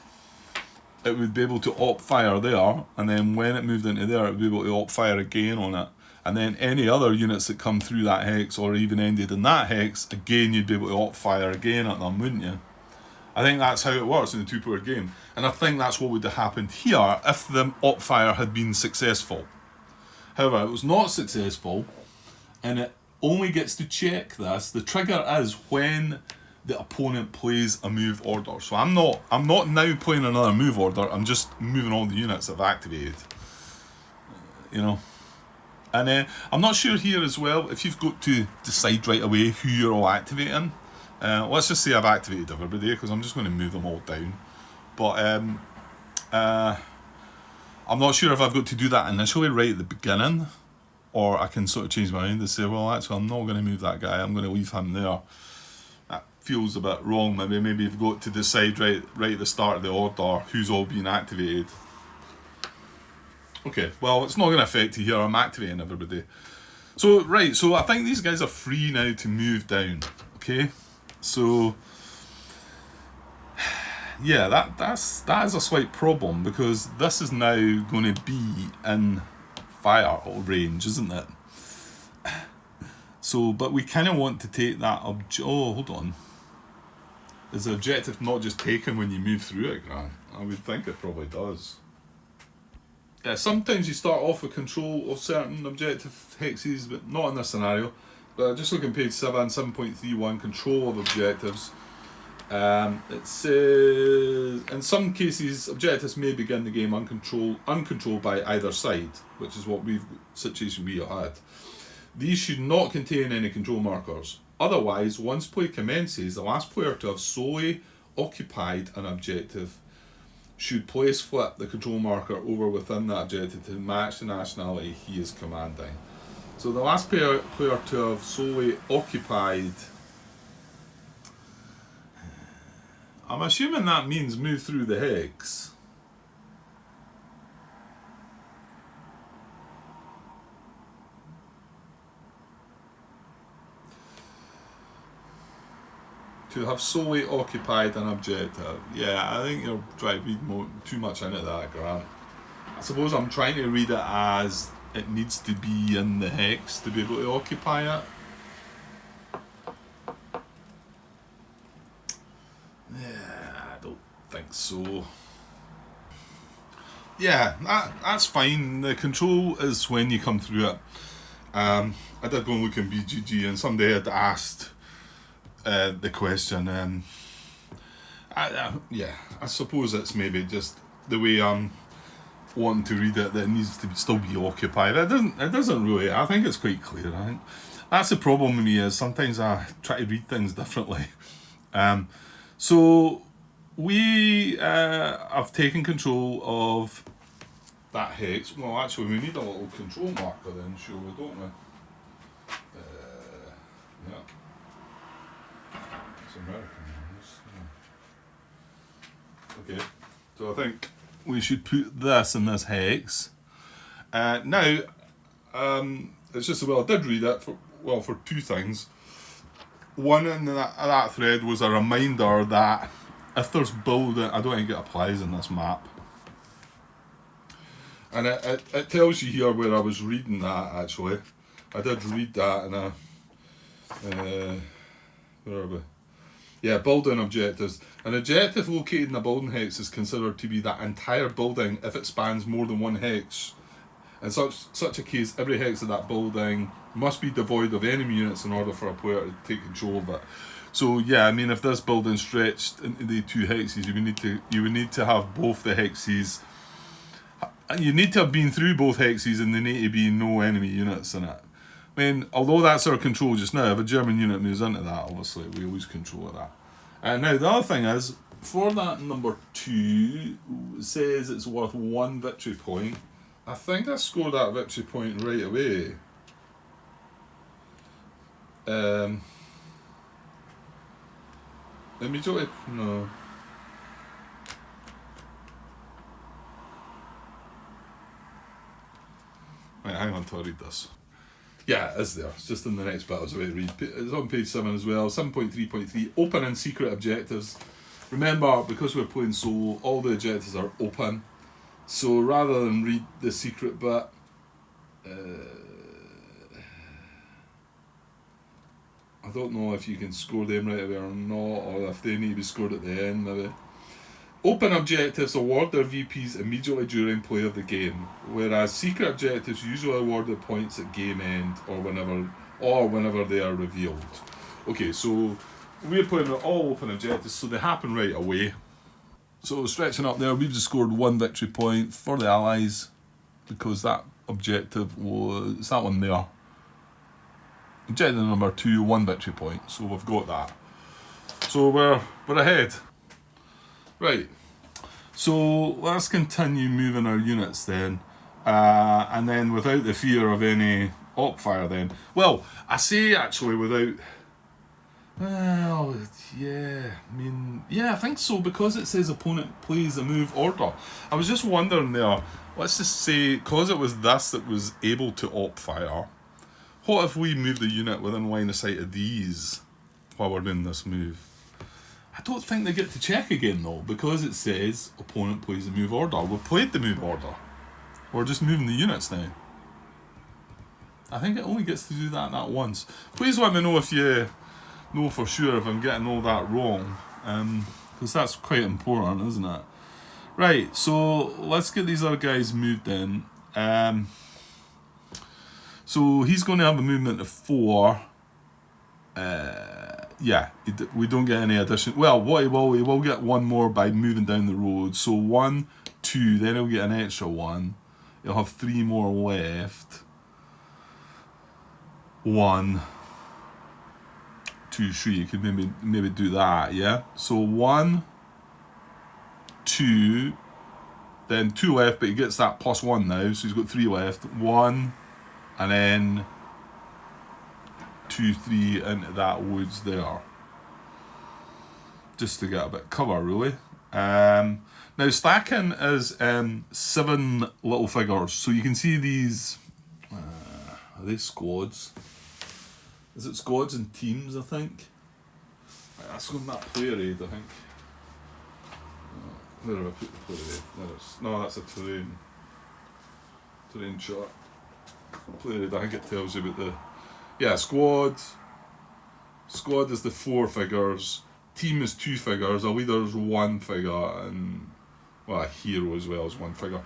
Speaker 1: it would be able to op fire there, and then when it moved into there, it would be able to op fire again on it. And then any other units that come through that hex or even ended in that hex, again you'd be able to op fire again at them, wouldn't you? I think that's how it works in the 2-player game. And I think that's what would have happened here if the op fire had been successful. However, it was not successful, and it only gets to check this. The trigger is when the opponent plays a move order. So I'm not now playing another move order, I'm just moving all the units that I've activated. You know. And I'm not sure here as well if you've got to decide right away who you're all activating. Let's just say I've activated everybody, because I'm just going to move them all down. But I'm not sure if I've got to do that initially right at the beginning, or I can sort of change my mind and say, well, actually I'm not going to move that guy, I'm going to leave him there. That feels a bit wrong. Maybe you've got to decide right at the start of the order who's all being activated. Okay, well, it's not going to affect you here. I'm activating everybody. So, right, so I think these guys are free now to move down. Okay, so yeah, that is a slight problem, because this is now going to be in fire range, isn't it? So, but we kind of want to take that oh, hold on. Is the objective not just taken when you move through it, Grant? I would think it probably does. Yeah, sometimes you start off with control of certain objective hexes, but not in this scenario. But just looking at page 7.31, control of objectives. It says, in some cases, objectives may begin the game uncontrolled by either side, which is what situation we had. These should not contain any control markers. Otherwise, once play commences, the last player to have solely occupied an objective should place flip the control marker over within that objective to match the nationality he is commanding. So the last player to have solely occupied, I'm assuming that means move through the hex. To have solely occupied an objective. Yeah, I think you're trying to read too much into that, Grant. I suppose I'm trying to read it as it needs to be in the hex to be able to occupy it. Yeah, I don't think so. Yeah, that's fine. The control is when you come through it. I did go and look in BGG, and somebody had asked the question. Yeah, I suppose it's maybe just the way I'm wanting to read it, that it needs to still be occupied. It doesn't really. I think it's quite clear. I think that's the problem with me, is sometimes I try to read things differently. So we have taken control of that hex. Well, actually, we need a little control marker then, surely, don't we? Yeah. It's American. Okay, so I think we should put this in this hex. Now, it's just, well, I did read it. well, for two things. One in that thread was a reminder that if there's building, I don't think it applies in this map. And it tells you here where I was reading that, actually. I did read that in a... where are we? Yeah, building objectives. An objective located in a building hex is considered to be that entire building if it spans more than one hex. In such a case, every hex of that building must be devoid of enemy units in order for a player to take control of it. So yeah, I mean, if this building stretched into the two hexes, you would need to have both the hexes. You need to have been through both hexes, and there need to be no enemy units in it. I mean, although that's our control just now, if a German unit moves into that, obviously we lose control of that. And now the other thing is, for that number 2, it says it's worth 1 victory point. I think I scored that victory point right away. Immediately, no. Right, hang on till I read this. Yeah, it is there. It's just in the next bit I was about to read. It's on page 7 as well. 7.3.3, open and secret objectives. Remember, because we're playing solo, all the objectives are open. So rather than read the secret bit, I don't know if you can score them right away or not, or if they need to be scored at the end maybe. Open objectives award their VPs immediately during play of the game, whereas secret objectives usually award their points at game end or whenever they are revealed. Okay, so we're playing all open objectives, so they happen right away. So stretching up there, we've just scored 1 victory point for the Allies because that objective was that one there. Objective number 2, 1 victory point, so we've got that. So we're ahead. Right, so let's continue moving our units then, and then without the fear of any op fire then. Well, I say actually without, well, yeah, I mean, yeah, I think so, because it says opponent plays a move order. I was just wondering there, let's just say, because it was this that was able to op fire, what if we move the unit within line of sight of these while we're doing this move? I don't think they get to check again though, because it says opponent plays the move order. We've played the move order. We're just moving the units now. I think it only gets to do that once. Please let me know if you know for sure if I'm getting all that wrong, because that's quite important, isn't it? Right, so let's get these other guys moved in. So he's going to have a movement of 4. Yeah, we don't get any addition. Well, what he will get 1 more by moving down the road. So 1, 2, then he'll get an extra 1. He'll have 3 more left. 1, 2, 3. You could maybe do that, yeah? So 1, 2, then 2 left, but he gets that +1 now, so he's got 3 left. 1, and then 2, 3 into that woods there, just to get a bit of cover really. Now stacking is 7 little figures, so you can see these, are they squads? Is it squads and teams, I think? Right, that's on that player aid, I think. Where have I put the player aid? No, that's a terrain shot. Player aid, I think it tells you about the... Yeah, squad is the 4 figures, team is 2 figures, a leader is 1 figure, and well, a hero as well as 1 figure.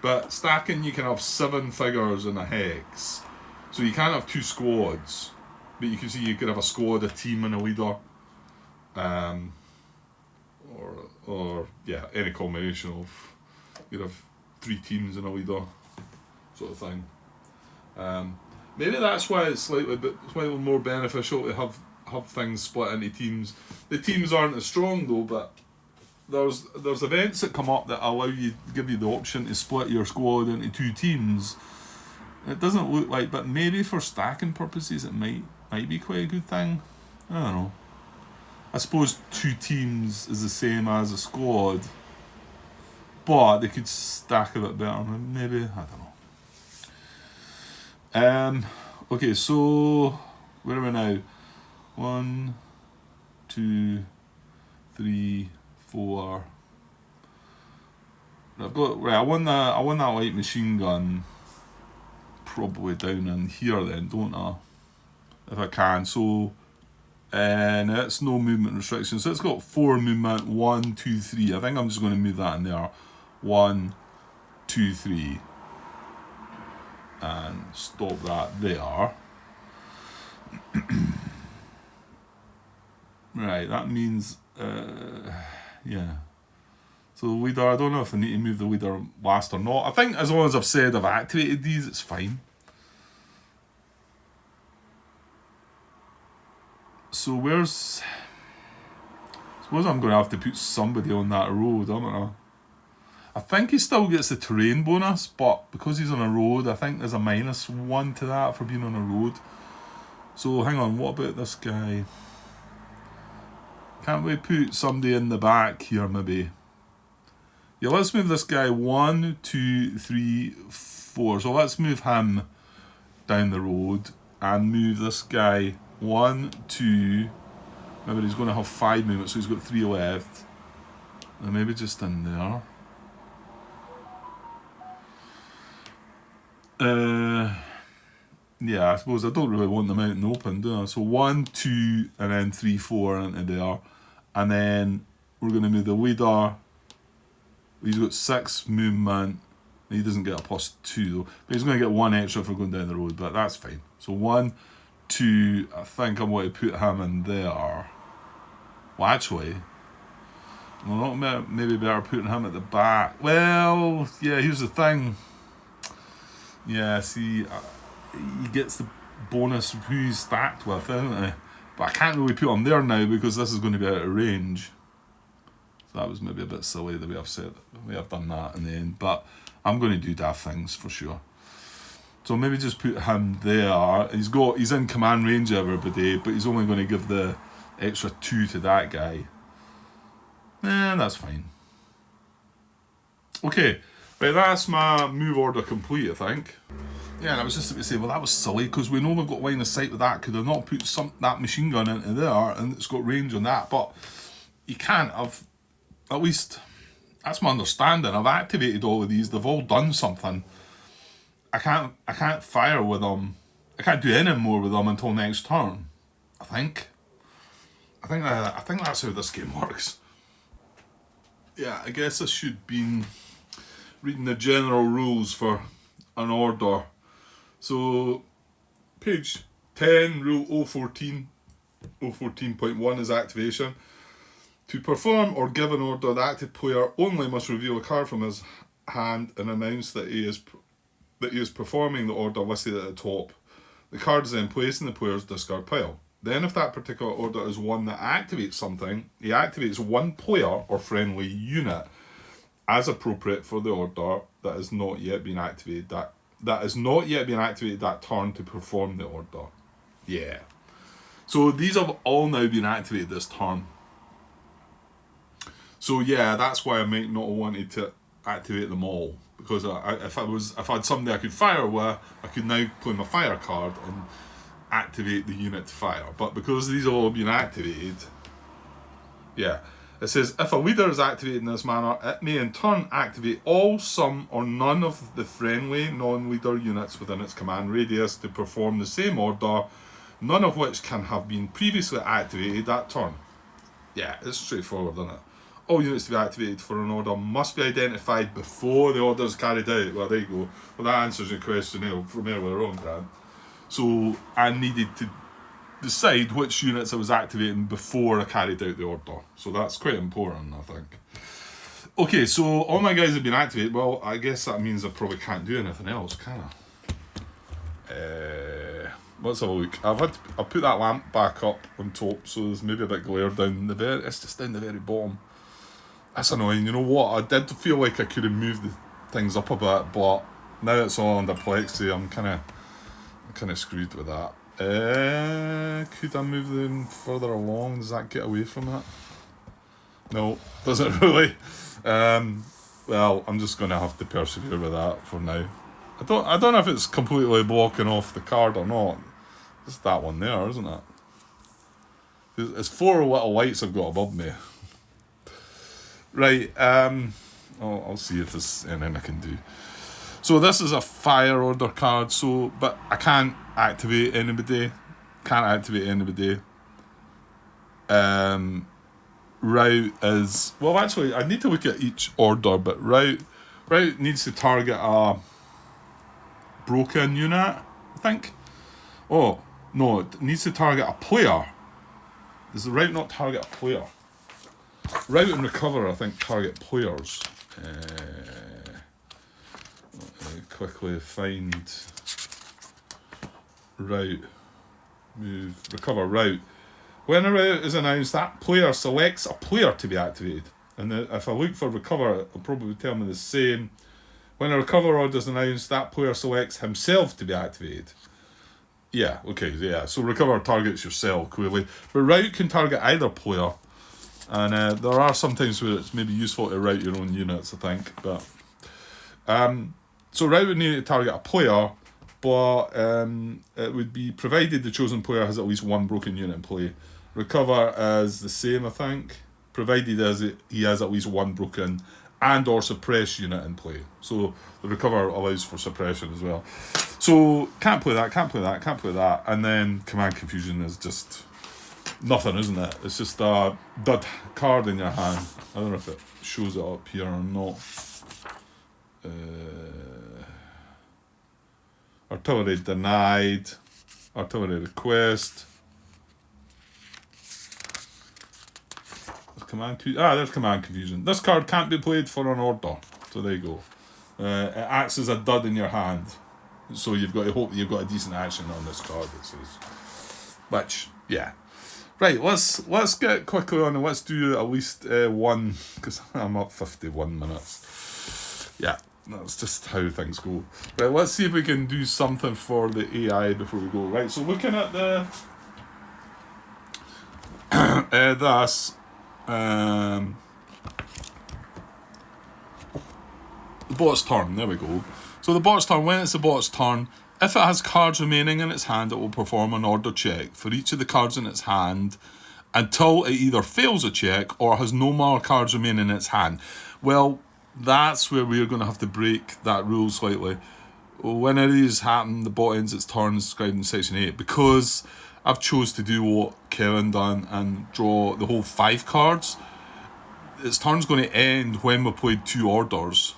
Speaker 1: But stacking, you can have 7 figures in a hex, so you can't have 2 squads, but you can see you could have a squad, a team, and a leader, or yeah, any combination of, you'd have 3 teams and a leader, sort of thing. Maybe that's why it's slightly more beneficial to have things split into teams. The teams aren't as strong though, but there's events that come up that give you the option to split your squad into 2 teams. It doesn't look like, but maybe for stacking purposes it might be quite a good thing. I don't know. I suppose 2 teams is the same as a squad, but they could stack a bit better. Maybe, I don't know. Okay, so Where are we now? 1, 2, 3, 4. I've got right. I want that light machine gun probably down in here then, don't I? If I can. So and it's no movement restriction. So it's got 4 movement. 1, 2, 3. I think I'm just going to move that in there. 1, 2, 3. And stop that there. Right, that means yeah. So the leader, I don't know if I need to move the leader last or not. I think as long as I've said I've activated these, it's fine. So where's... I suppose I'm going to have to put somebody on that road, haven't I? I think he still gets the terrain bonus, but because he's on a road, I think there's a -1 to that for being on a road. So hang on, what about this guy? Can't we put somebody in the back here maybe? Yeah, let's move this guy 1, 2, 3, 4. So let's move him down the road and move this guy 1, 2. Maybe he's going to have 5 movements, so he's got 3 left. And maybe just in there. Yeah, I suppose I don't really want them out in the open, do I? So 1, 2, and then 3, 4 into there. And then we're going to move the leader. He's got 6 movement. He doesn't get a +2 though. But he's going to get 1 extra for going down the road, but that's fine. So 1, 2, I think I'm going to put him in there. Well, actually, well, not maybe better putting him at the back. Well, yeah, here's the thing. Yeah, see, he gets the bonus of who he's stacked with, isn't he? But I can't really put him there now because this is going to be out of range. So that was maybe a bit silly the way I've done that in the end. But I'm going to do daft things for sure. So maybe just put him there. He's in command range of everybody, but he's only going to give the extra 2 to that guy. That's fine. Okay, right, that's my move order complete, I think. Yeah, and I was just about to say, well, that was silly because we know we've got line of sight with that. Could I not put that machine gun into there and it's got range on that? But you can't. At least that's my understanding. I've activated all of these. They've all done something. I can't fire with them. I can't do any more with them until next turn. I think that's how this game works. Yeah, I guess I should be reading the general rules for an order. So, page 10, rule 014. 014.1 is activation. To perform or give an order, the active player only must reveal a card from his hand and announce that he is performing the order listed at the top. The card is then placed in the player's discard pile. Then if that particular order is one that activates something, he activates one player or friendly unit as appropriate for the order that has not yet been activated that turn to perform the order. Yeah. So these have all now been activated this turn. So yeah, that's why I might not have wanted to activate them all. Because if I had somebody I could fire with, I could now play my fire card and activate the unit to fire. But because these have all been activated, yeah. It says, if a leader is activated in this manner, it may in turn activate all, some, or none of the friendly non-leader units within its command radius to perform the same order, none of which can have been previously activated that turn. Yeah, it's straightforward, isn't it? All units to be activated for an order must be identified before the order is carried out. Well, there you go. Well, that answers your question from earlier on, Grant. So I needed to decide which units I was activating before I carried out the order. So that's quite important, I think. Okay, so all my guys have been activated. Well, I guess that means I probably can't do anything else, can I? Let's have a look. I'll put that lamp back up on top, so there's maybe a bit glare down it's just down the very bottom. That's annoying. You know what? I did feel like I could have moved the things up a bit, but now it's all under plexi. I'm kind of screwed with that. Could I move them further along? Does that get away from that? No, doesn't really. Well, I'm just going to have to persevere with that for now. I don't know if it's completely blocking off the card or not. It's that one there, isn't it? It's 4 little lights I've got above me. Right, I'll see if there's anything I can do. So this is a fire order card, but I can't activate anybody. Route is, well, actually, I need to look at each order, but route needs to target a broken unit, I think. Oh, no, it needs to target a player. Does the route not target a player? Route and recover, I think, target players. Let me quickly find route, move, recover route. When a route is announced, that player selects a player to be activated. And if I look for recover, it'll probably tell me the same. When a recover order is announced, that player selects himself to be activated. Yeah, okay, yeah. So recover targets yourself, clearly. But route can target either player. And there are some times where it's maybe useful to route your own units, I think. But so route would need to target a player, but it would be provided the chosen player has at least one broken unit in play. Recover is the same, I think, provided he has at least one broken and or suppress unit in play. So the recover allows for suppression as well. So can't play that. And then command confusion is just nothing, isn't it? It's just a dud card in your hand. I don't know if it shows it up here or not. Artillery denied. Artillery request. There's command confusion. This card can't be played for an order. So there you go. It acts as a dud in your hand. So you've got to hope you've got a decent action on this card, it says. Which, yeah. Right, let's get quickly on and let's do at least one, because I'm up 51 minutes. Yeah, that's just how things go. Right, let's see if we can do something for the AI before we go. Right, so looking at the this. The bot's turn, there we go. So the bot's turn, when it's the bot's turn, if it has cards remaining in its hand, it will perform an order check for each of the cards in its hand until it either fails a check or has no more cards remaining in its hand. Well, that's where we're going to have to break that rule slightly. When it is happened, the bot ends its turn as described in section 8, because I've chose to do what Kevin done and draw the whole 5 cards. Its turn's going to end when we played 2 orders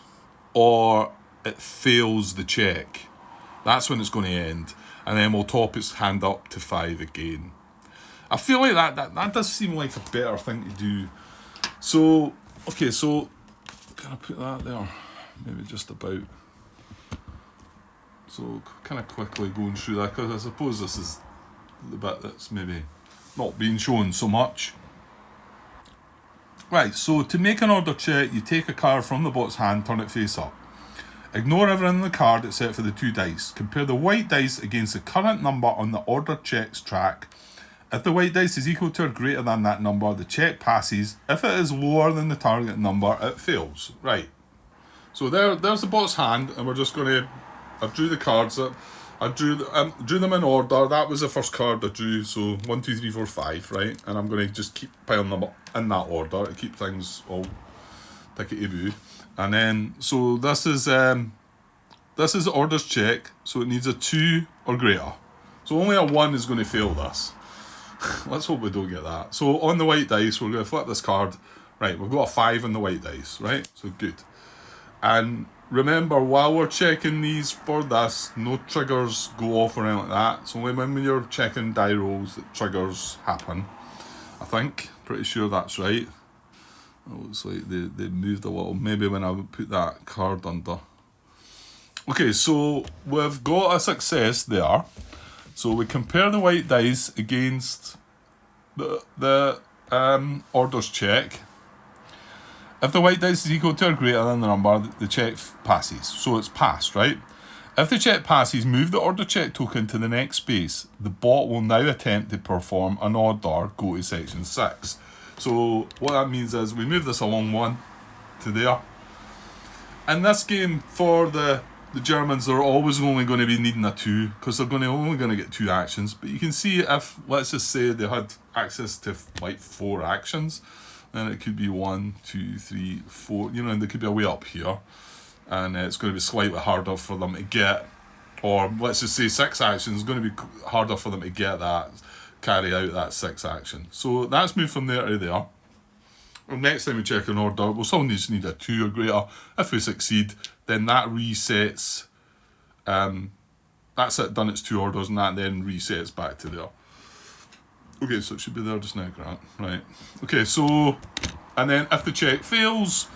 Speaker 1: or it fails the check. That's when it's going to end, and then we'll top its hand up to 5 again. I feel like that does seem like a better thing to do. So, okay, so can I put that there? Maybe just about. So, kind of quickly going through that, because I suppose this is the bit that's maybe not being shown so much. Right, so to make an order check, you take a card from the bot's hand, turn it face up. Ignore everything in the card except for the 2 dice. Compare the white dice against the current number on the order checks track. If the white dice is equal to or greater than that number, the check passes. If it is lower than the target number, it fails. Right. So there's the bot's hand, and we're just going to... I drew the cards up. I drew them in order. That was the first card I drew. So 1, 2, 3, 4, 5, right? And I'm going to just keep piling them up in that order to keep things all tickety-boo. And then, so this is the orders check, so it needs a 2 or greater. So only a 1 is going to fail this. Let's hope we don't get that. So on the white dice, we're going to flip this card. Right, we've got a 5 on the white dice, right? So good. And remember, while we're checking these for this, no triggers go off or anything like that. So only when you're checking die rolls that triggers happen. I think, pretty sure that's right. It looks like they moved a little, maybe when I would put that card under. Okay, so we've got a success there. So we compare the white dice against the orders check. If the white dice is equal to or greater than the number, the check passes. So it's passed, right? If the check passes, move the order check token to the next space. The bot will now attempt to perform an order, go to section 6. So what that means is we move this along 1 to there. In this game, for the the Germans are always only going to be needing a 2 because they're only going to get 2 actions. But you can see if, let's just say they had access to like 4 actions, then it could be 1, 2, 3, 4, you know, and there could be a way up here. And it's going to be slightly harder for them to get, or let's just say 6 actions, it's going to be harder for them to get that, carry out that 6 action. So that's moved from there to there. And next time we check an order, we'll still just need a 2 or greater. If we succeed, then that resets, that's it, done its 2 orders, and that then resets back to there. Okay, so it should be there just now, Grant. Right. Okay, so, and then if the check fails,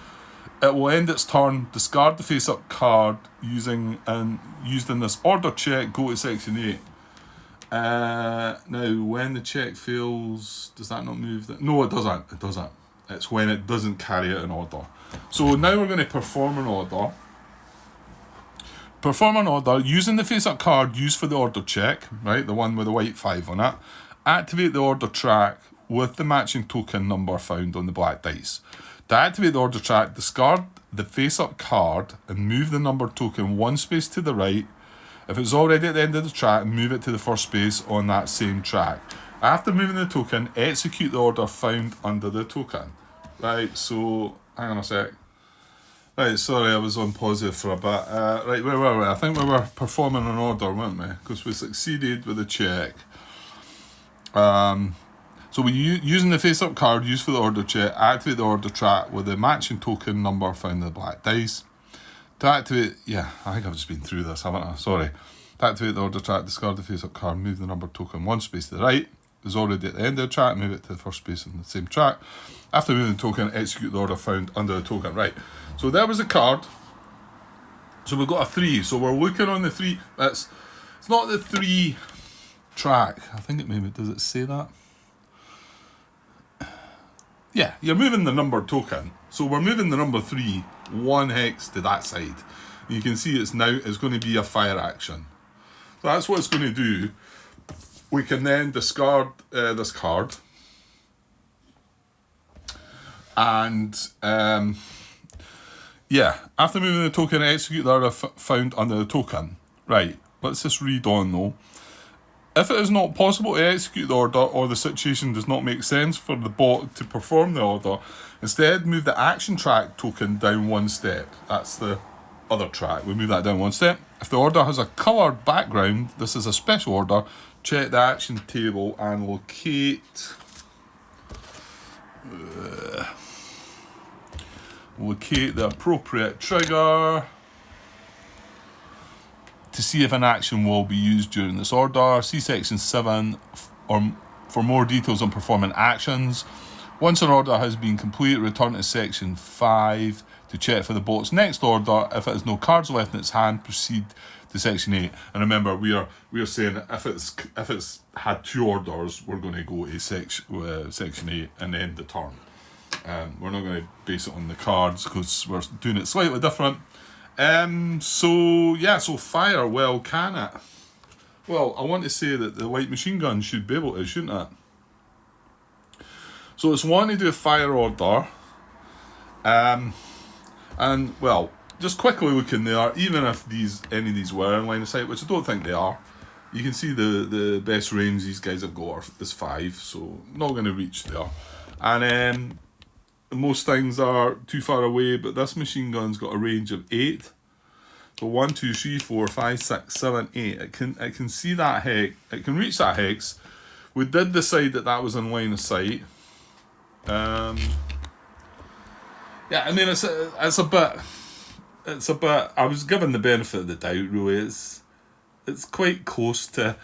Speaker 1: it will end its turn, discard the face-up card used in this order check, go to section 8. Now, when the check fails, does that not move? No, it doesn't. It doesn't. It's when it doesn't carry out an order. So now we're going to perform an order. Perform an order using the face-up card used for the order check, right, the one with the white 5 on it. Activate the order track with the matching token number found on the black dice. To activate the order track, discard the face-up card and move the number token 1 space to the right. If it's already at the end of the track, move it to the first space on that same track. After moving the token, execute the order found under the token. Right, so, hang on a sec. Right, sorry, I was on pause there for a bit. Right, where were we? I think we were performing an order, weren't we? Because we succeeded with the check. So we using the face-up card used for the order check, activate the order track with the matching token number found in the black dice. To activate, yeah, I think I've just been through this, haven't I? Sorry. To activate the order track, discard the face-up card, move the number token 1 space to the right. It's already at the end of the track, move it to the first space on the same track. After moving the token, execute the order found under the token. Right, so there was a card. So we've got a 3. So we're looking on the 3. It's not the 3 track. I think it maybe, does it say that? Yeah, you're moving the number token. So we're moving the number 3 1 hex to that side. You can see it's going to be a fire action. So that's what it's going to do. We can then discard this card. And yeah, after moving the token, execute the order found under the token. Right, let's just read on though. If it is not possible to execute the order or the situation does not make sense for the bot to perform the order, instead move the action track token down 1 step. That's the other track. We move that down 1 step. If the order has a coloured background, this is a special order. Check the action table and locate the appropriate trigger to see if an action will be used during this order. See section 7 for more details on performing actions. Once an order has been completed, return to section 5 to check for the bot's next order. If it has no cards left in its hand, proceed to section 8. And remember, we are saying if it's had 2 orders, we're going to go to section 8 and end the turn. We're not going to base it on the cards because we're doing it slightly different. So fire, well, can it? Well, I want to say that the white machine gun should be able to, shouldn't it? So it's wanting to do a fire order. And well, just quickly looking there, even if any of these were in line of sight, which I don't think they are, you can see the best range these guys have got is 5, so not going to reach there. And most things are too far away, but this machine gun's got a range of 8. So 1, 2, 3, 4, 5, 6, 7, 8. It can see that hex. It can reach that hex. We did decide that was in line of sight. Yeah, I mean it's a bit. I was given the benefit of the doubt. Really, it's quite close to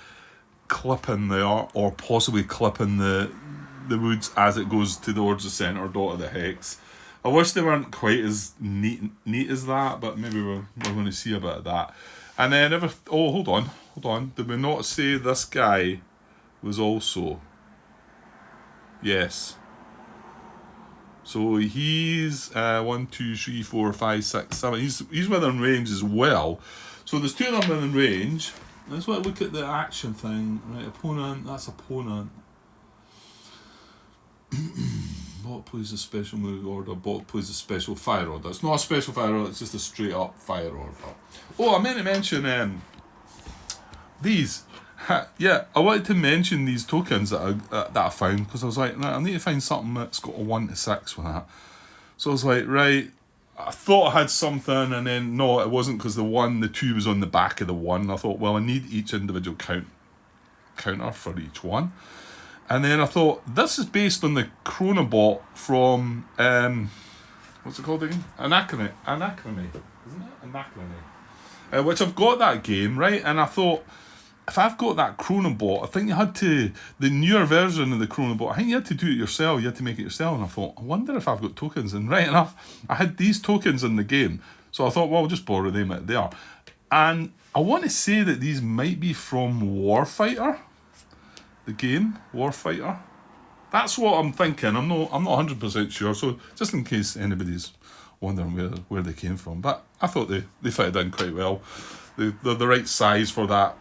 Speaker 1: clipping there, or possibly clipping the woods as it goes towards the centre dot of the hex. I wish they weren't quite as neat as that, but maybe we're going to see a bit of that. And then hold on. Did we not say this guy was also? Yes. So he's 1, 2, 3, 4, 5, 6, 7. He's within range as well. So there's 2 of them within range. Let's look at the action thing. Right, opponent. That's opponent. bot plays a special move order, bot plays a special fire order. It's not a special fire order, it's just a straight up fire order. Oh, I meant to mention these. Yeah, I wanted to mention these tokens that I found, because I was like, I need to find something that's got a 1 to 6 with that. So I was like, right, I thought I had something, and then no, it wasn't, because the 2 was on the back of the 1. I thought, well, I need each individual counter for each one. And then I thought, this is based on the Chronobot from, what's it called again? Anachrony, isn't it? Anachrony. Which I've got that game, right? And I thought, if I've got that Chronobot, I think you had to, the newer version of the Chronobot, I think you had to do it yourself, you had to make it yourself. And I thought, I wonder if I've got tokens. And right enough, I had these tokens in the game. So I thought, well, I'll just borrow them out there. And I want to say that these might be from Warfighter. The game, Warfighter. That's what I'm thinking. I'm not 100% sure. So just in case anybody's wondering where they came from. But I thought they fitted in quite well. They're the right size for that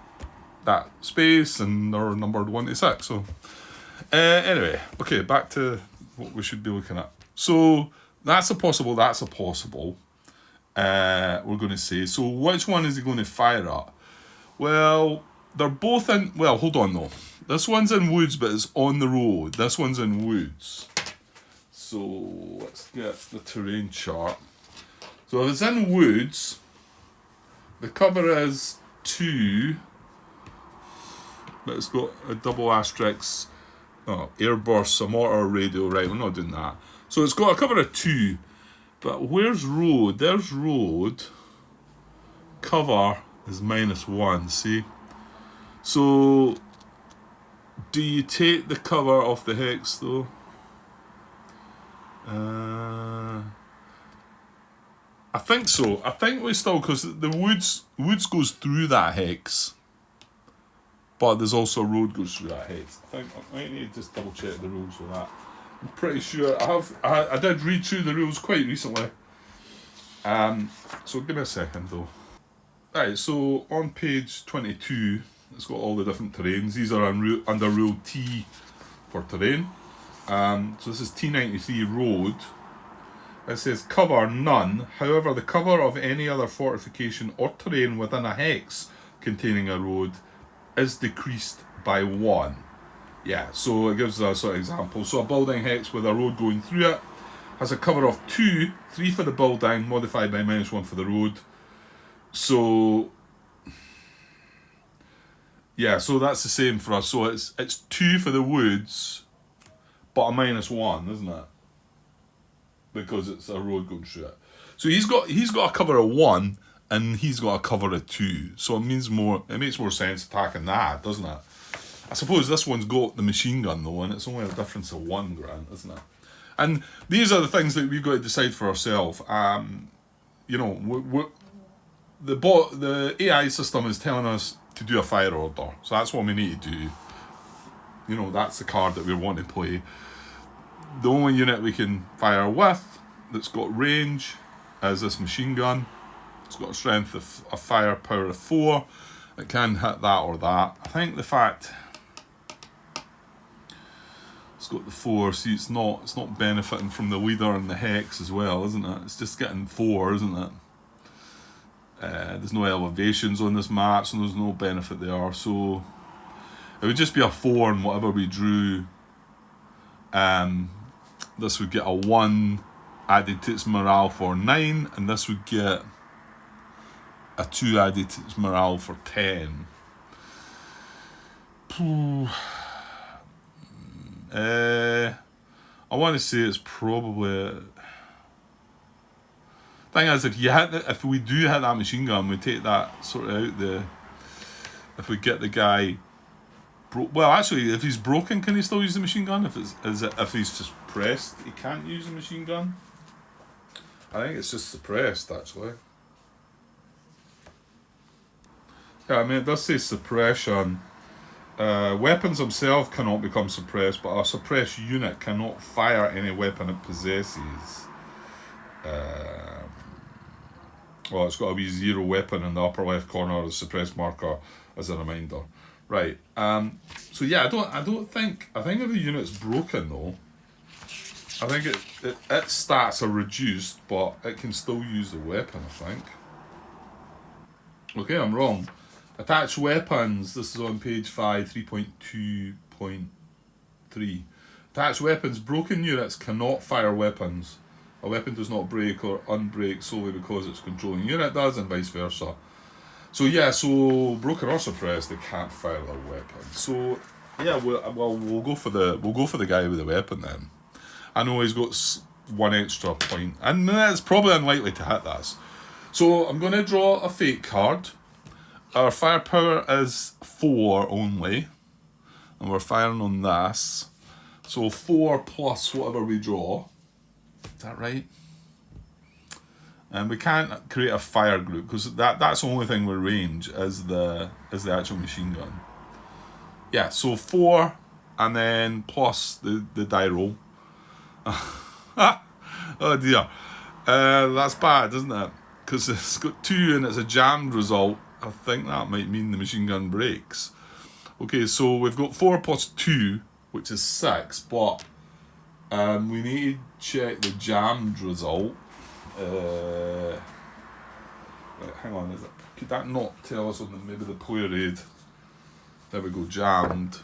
Speaker 1: space, and they're numbered 1 to 6. So anyway, okay, back to what we should be looking at. So that's a possible. We're going to say. So which one is he going to fire at? Well, they're both in. Well, hold on though. This one's in woods, but it's on the road. This one's in woods. So let's get the terrain chart. So if it's in woods, the cover is 2. But it's got a double asterisk, airburst, a mortar, radio. Right, we're not doing that. So it's got a cover of 2. But where's road? There's road. Cover is -1, see? So, do you take the cover off the hex though? I think so. I think we still, because the woods goes through that hex. But there's also a road goes through that hex. I think I might need to just double check the rules for that. I'm pretty sure I did read through the rules quite recently. So give me a second though. Right, so on page 22, it's got all the different terrains. These are under rule T for terrain. So this is T93 road. It says cover none. However, the cover of any other fortification or terrain within a hex containing a road is decreased by 1. Yeah, so it gives a sort of example. So a building hex with a road going through it has a cover of 2, 3 for the building, modified by -1 for the road. So yeah, so that's the same for us. So it's 2 for the woods, but a -1, isn't it? Because it's a road going through it. So he's got a cover of 1. And he's got a cover of 2, so it makes more sense attacking that, doesn't it? I suppose this one's got the machine gun though, and it's only a difference of 1 grand, isn't it? And these are the things that we've got to decide for ourselves. The AI system is telling us to do a fire order, so that's what we need to do. That's the card that we want to play. The only unit we can fire with that's got range is this machine gun. It's got a strength of a firepower of 4. It can hit that or that. I think the fact it's got the 4, see, it's not benefiting from the leader and the hex as well, isn't it? It's just getting 4, isn't it? There's no elevations on this map, so there's no benefit there. So it would just be a 4 in whatever we drew. This would get a 1 added to its morale for 9, and this would get a 2 added to its morale for 10. I want to say it's probably. Thing is, if we do hit that machine gun, we take that sort of out. If we get the guy. Well, actually, if he's broken, can he still use the machine gun? If he's just pressed, he can't use the machine gun. I think it's just suppressed, actually. Yeah, I mean, it does say suppression. Weapons themselves cannot become suppressed, but a suppressed unit cannot fire any weapon it possesses. Well, it's got a wee 0 weapon in the upper left corner of the suppressed marker as a reminder. Right. So yeah, I think if the unit's broken though, I think its stats are reduced, but it can still use the weapon, I think. Okay, I'm wrong. Attach weapons. This is on page 5, 3.2.3. Attach weapons. Broken units cannot fire weapons. A weapon does not break or unbreak solely because its controlling unit does, and vice versa. So yeah, so broken or suppressed, they can't fire their weapon. So yeah, we'll go for the guy with the weapon then. I know he's got one extra point, and it's probably unlikely to hit this. So I'm going to draw a fake card. Our firepower is 4 only, and we're firing on this. So 4 plus whatever we draw. Is that right? And we can't create a fire group because that's the only thing with range is the actual machine gun. Yeah, so 4 and then plus the die roll. Oh dear. That's bad, isn't it? Because it's got 2 and it's a jammed result. I think that might mean the machine gun breaks. Okay, so we've got 4 plus 2, which is 6, but we need to check the jammed result. Right, hang on, could that not tell us on maybe the player aid? There we go, jammed.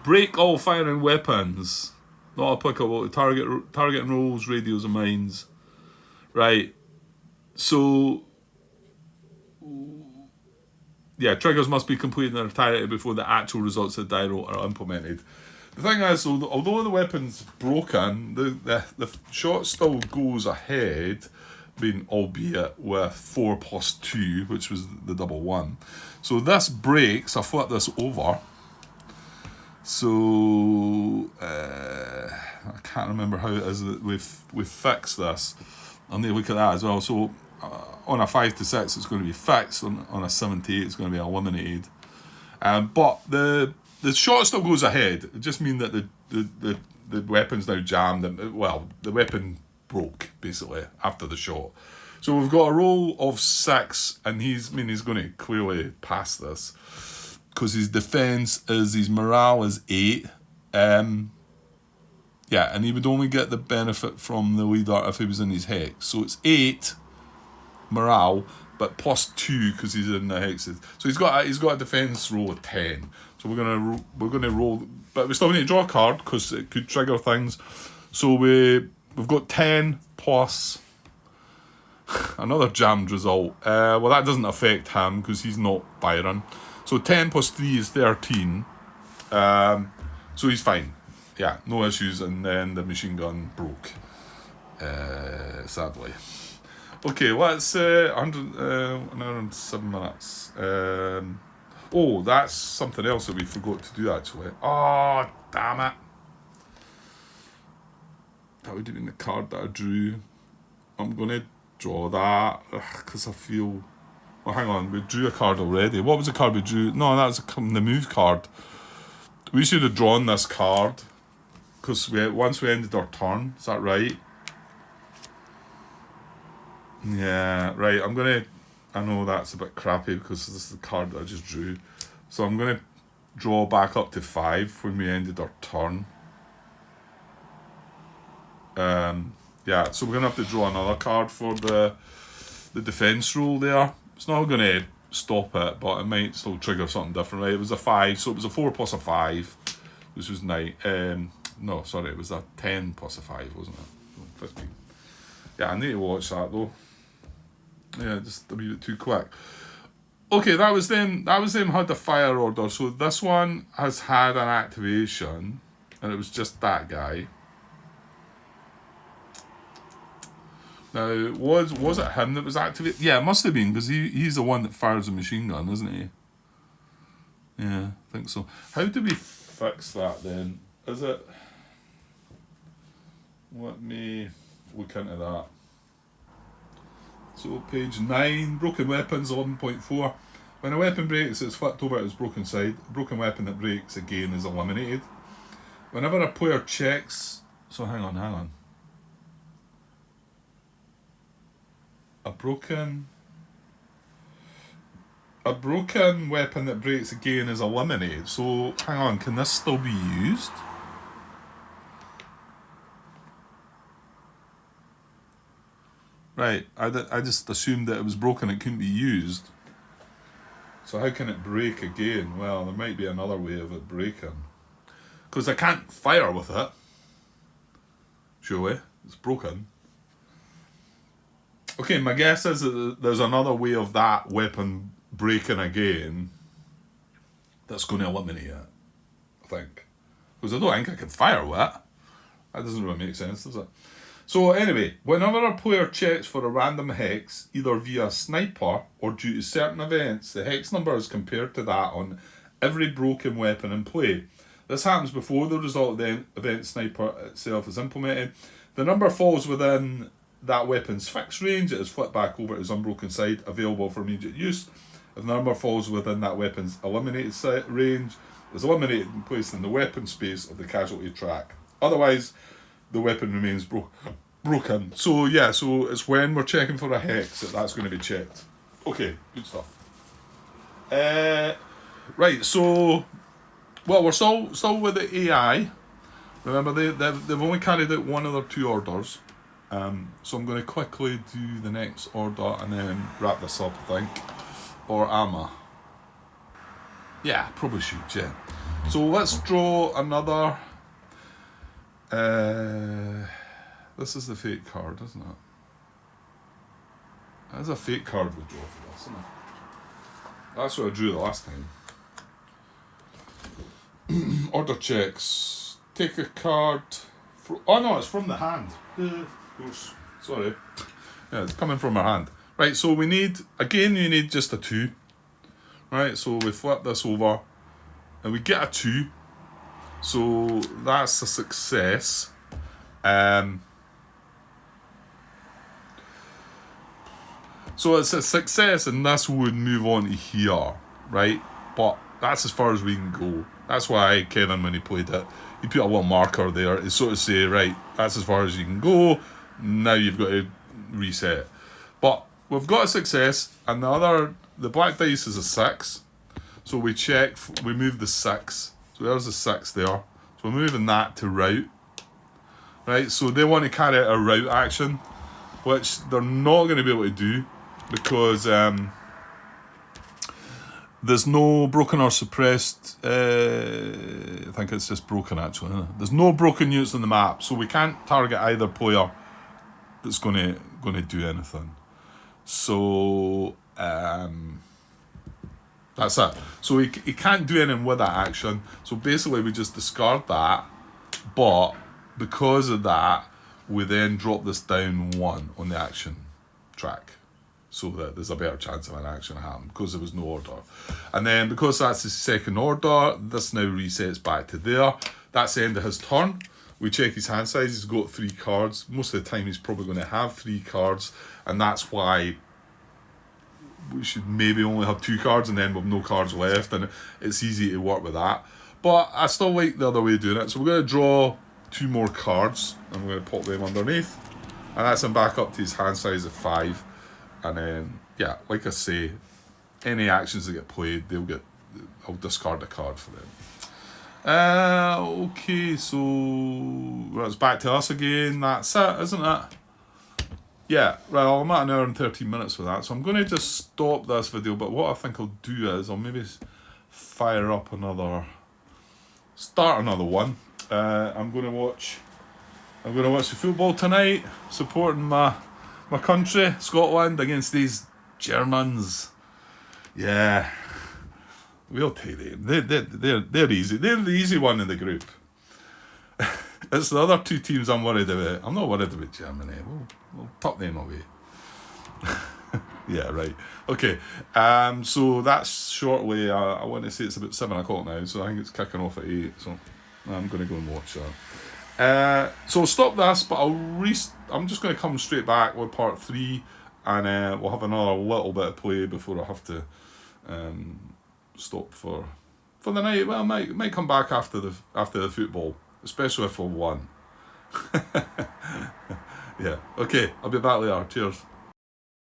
Speaker 1: Break all firing weapons. Not applicable to target and rolls, radios and mines. Right. So yeah, triggers must be completed in their entirety before the actual results of the die roll are implemented. The thing is, although the weapon's broken, the shot still goes ahead, albeit with 4 plus 2, which was the double 1. So this breaks. I flip this over. So I can't remember how it is that we've fixed this. I'll need to look at that as well. So on a 5 to 6, it's going to be fixed. On a 7 to 8, it's going to be eliminated. But the shot still goes ahead. It just means that the weapon's now jammed. Well, the weapon broke basically after the shot. So we've got a roll of 6, and he's going to clearly pass this because his defense is his morale is 8. Yeah, and he would only get the benefit from the leader if he was in his hex. So it's 8 morale, but plus 2 because he's in the hexes. So he's got a defense roll of 10. So we're gonna roll, but we still need to draw a card because it could trigger things. So we've got 10 plus another jammed result. Well, that doesn't affect him because he's not firing. So 10 plus 3 is 13. So he's fine. Yeah, no issues. And then the machine gun broke. Sadly. Okay, let's 100 an hour and 7 minutes. Oh, that's something else that we forgot to do actually. Oh, damn it. That would have been the card that I drew. I'm going to draw that because I feel... Oh, hang on, we drew a card already. What was the card we drew? No, that was the move card. We should have drawn this card because once we ended our turn. Is that right? Yeah, right. I know that's a bit crappy because this is the card that I just drew. So I'm going to draw back up to 5 when we ended our turn. Yeah, so we're going to have to draw another card for the defense roll there. It's not going to stop it, but it might still trigger something different, right? It was a 5, so it was a 4 plus a 5, which was 9. No, sorry, it was a 10 plus a 5, wasn't it? 15. Yeah, I need to watch that though. Yeah, just a wee bit too quick. Okay, that was them had the fire order. So this one has had an activation, and it was just that guy. Now, was it him that was activated? Yeah, it must have been, because he's the one that fires the machine gun, isn't he? Yeah, I think so. How do we fix that then? Is it... Let me look into that. So page 9, broken weapons 11.4. When a weapon breaks, it's flipped over to its broken side. A broken weapon that breaks again is eliminated. Whenever a player checks... So hang on. A broken weapon that breaks again is eliminated. So hang on, can this still be used? Right, I just assumed that it was broken, it couldn't be used. So how can it break again? Well, there might be another way of it breaking. Because I can't fire with it. Surely, it's broken. Okay, my guess is that there's another way of that weapon breaking again that's going to eliminate it, I think. Because I don't think I can fire with it. That doesn't really make sense, does it? So anyway, whenever a player checks for a random hex, either via sniper or due to certain events, the hex number is compared to that on every broken weapon in play. This happens before the result of the event sniper itself is implemented. The number falls within that weapon's fixed range. It is flipped back over to its unbroken side, available for immediate use. If the number falls within that weapon's eliminated range, it is eliminated and placed in the weapon space of the casualty track. Otherwise, the weapon remains broken. So yeah, so it's when we're checking for a hex that's going to be checked. Okay, good stuff. Right, so well, we're still with the AI. Remember, they've only carried out one of their two orders. So I'm going to quickly do the next order and then wrap this up, I think. Or am I? Yeah, probably should, yeah. So let's draw another... this is the fake card, isn't it? That's a fake card we draw for this, isn't it? That's what I drew the last time. Order checks. Take a card. Oh no, it's from the hand. Of course. Sorry. Yeah, it's coming from our hand. Right, so we need, again, you need just a 2. Right, so we flip this over and we get a 2. So that's a success. So it's a success and this would move on to here, right? But that's as far as we can go. That's why Kevin, when he played it, he put a little marker there to sort of say, right, that's as far as you can go. Now you've got to reset. But we've got a success, and the black dice is a 6. So we check, we move the 6. So there's a 6 there. So we're moving that to route. Right, so they want to carry out a route action, which they're not going to be able to do because there's no broken or suppressed. I think it's just broken actually. Isn't it? There's no broken units on the map, so we can't target either player that's going to do anything. So that's it. So he can't do anything with that action. So basically, we just discard that. But because of that, we then drop this down 1 on the action track, so that there's a better chance of an action happening because there was no order. And then because that's the second order, this now resets back to there. That's the end of his turn. We check his hand size. He's got 3 cards. Most of the time he's probably going to have 3 cards, and that's why we should maybe only have 2 cards and then we've no cards left, and it's easy to work with that. But I still like the other way of doing it. So we're going to draw 2 more cards and we're going to pop them underneath, and that's him back up to his hand size of 5. And then, yeah, like I say, any actions that get played, I'll discard a card for them. Okay, so it's back to us again. That's it, isn't it? Yeah, well, I'm at an hour and 13 minutes with that, so I'm going to just stop this video. But what I think I'll do is I'll maybe start another one. I'm going to watch the football tonight, supporting my country, Scotland, against these Germans. Yeah, we'll take them. They're easy. They're the easy one in the group. It's the other 2 teams I'm worried about. I'm not worried about Germany. We'll tuck them away. Yeah, right. Okay. So that's shortly. I want to say it's about 7 o'clock now, so I think it's kicking off at 8. So I'm going to go and watch that. So stop this, but I'm just going to come straight back with part 3, and we'll have another little bit of play before I have to stop for the night. Well, I might come back after the football, especially if we won. Yeah. Okay. I'll be back later. Cheers.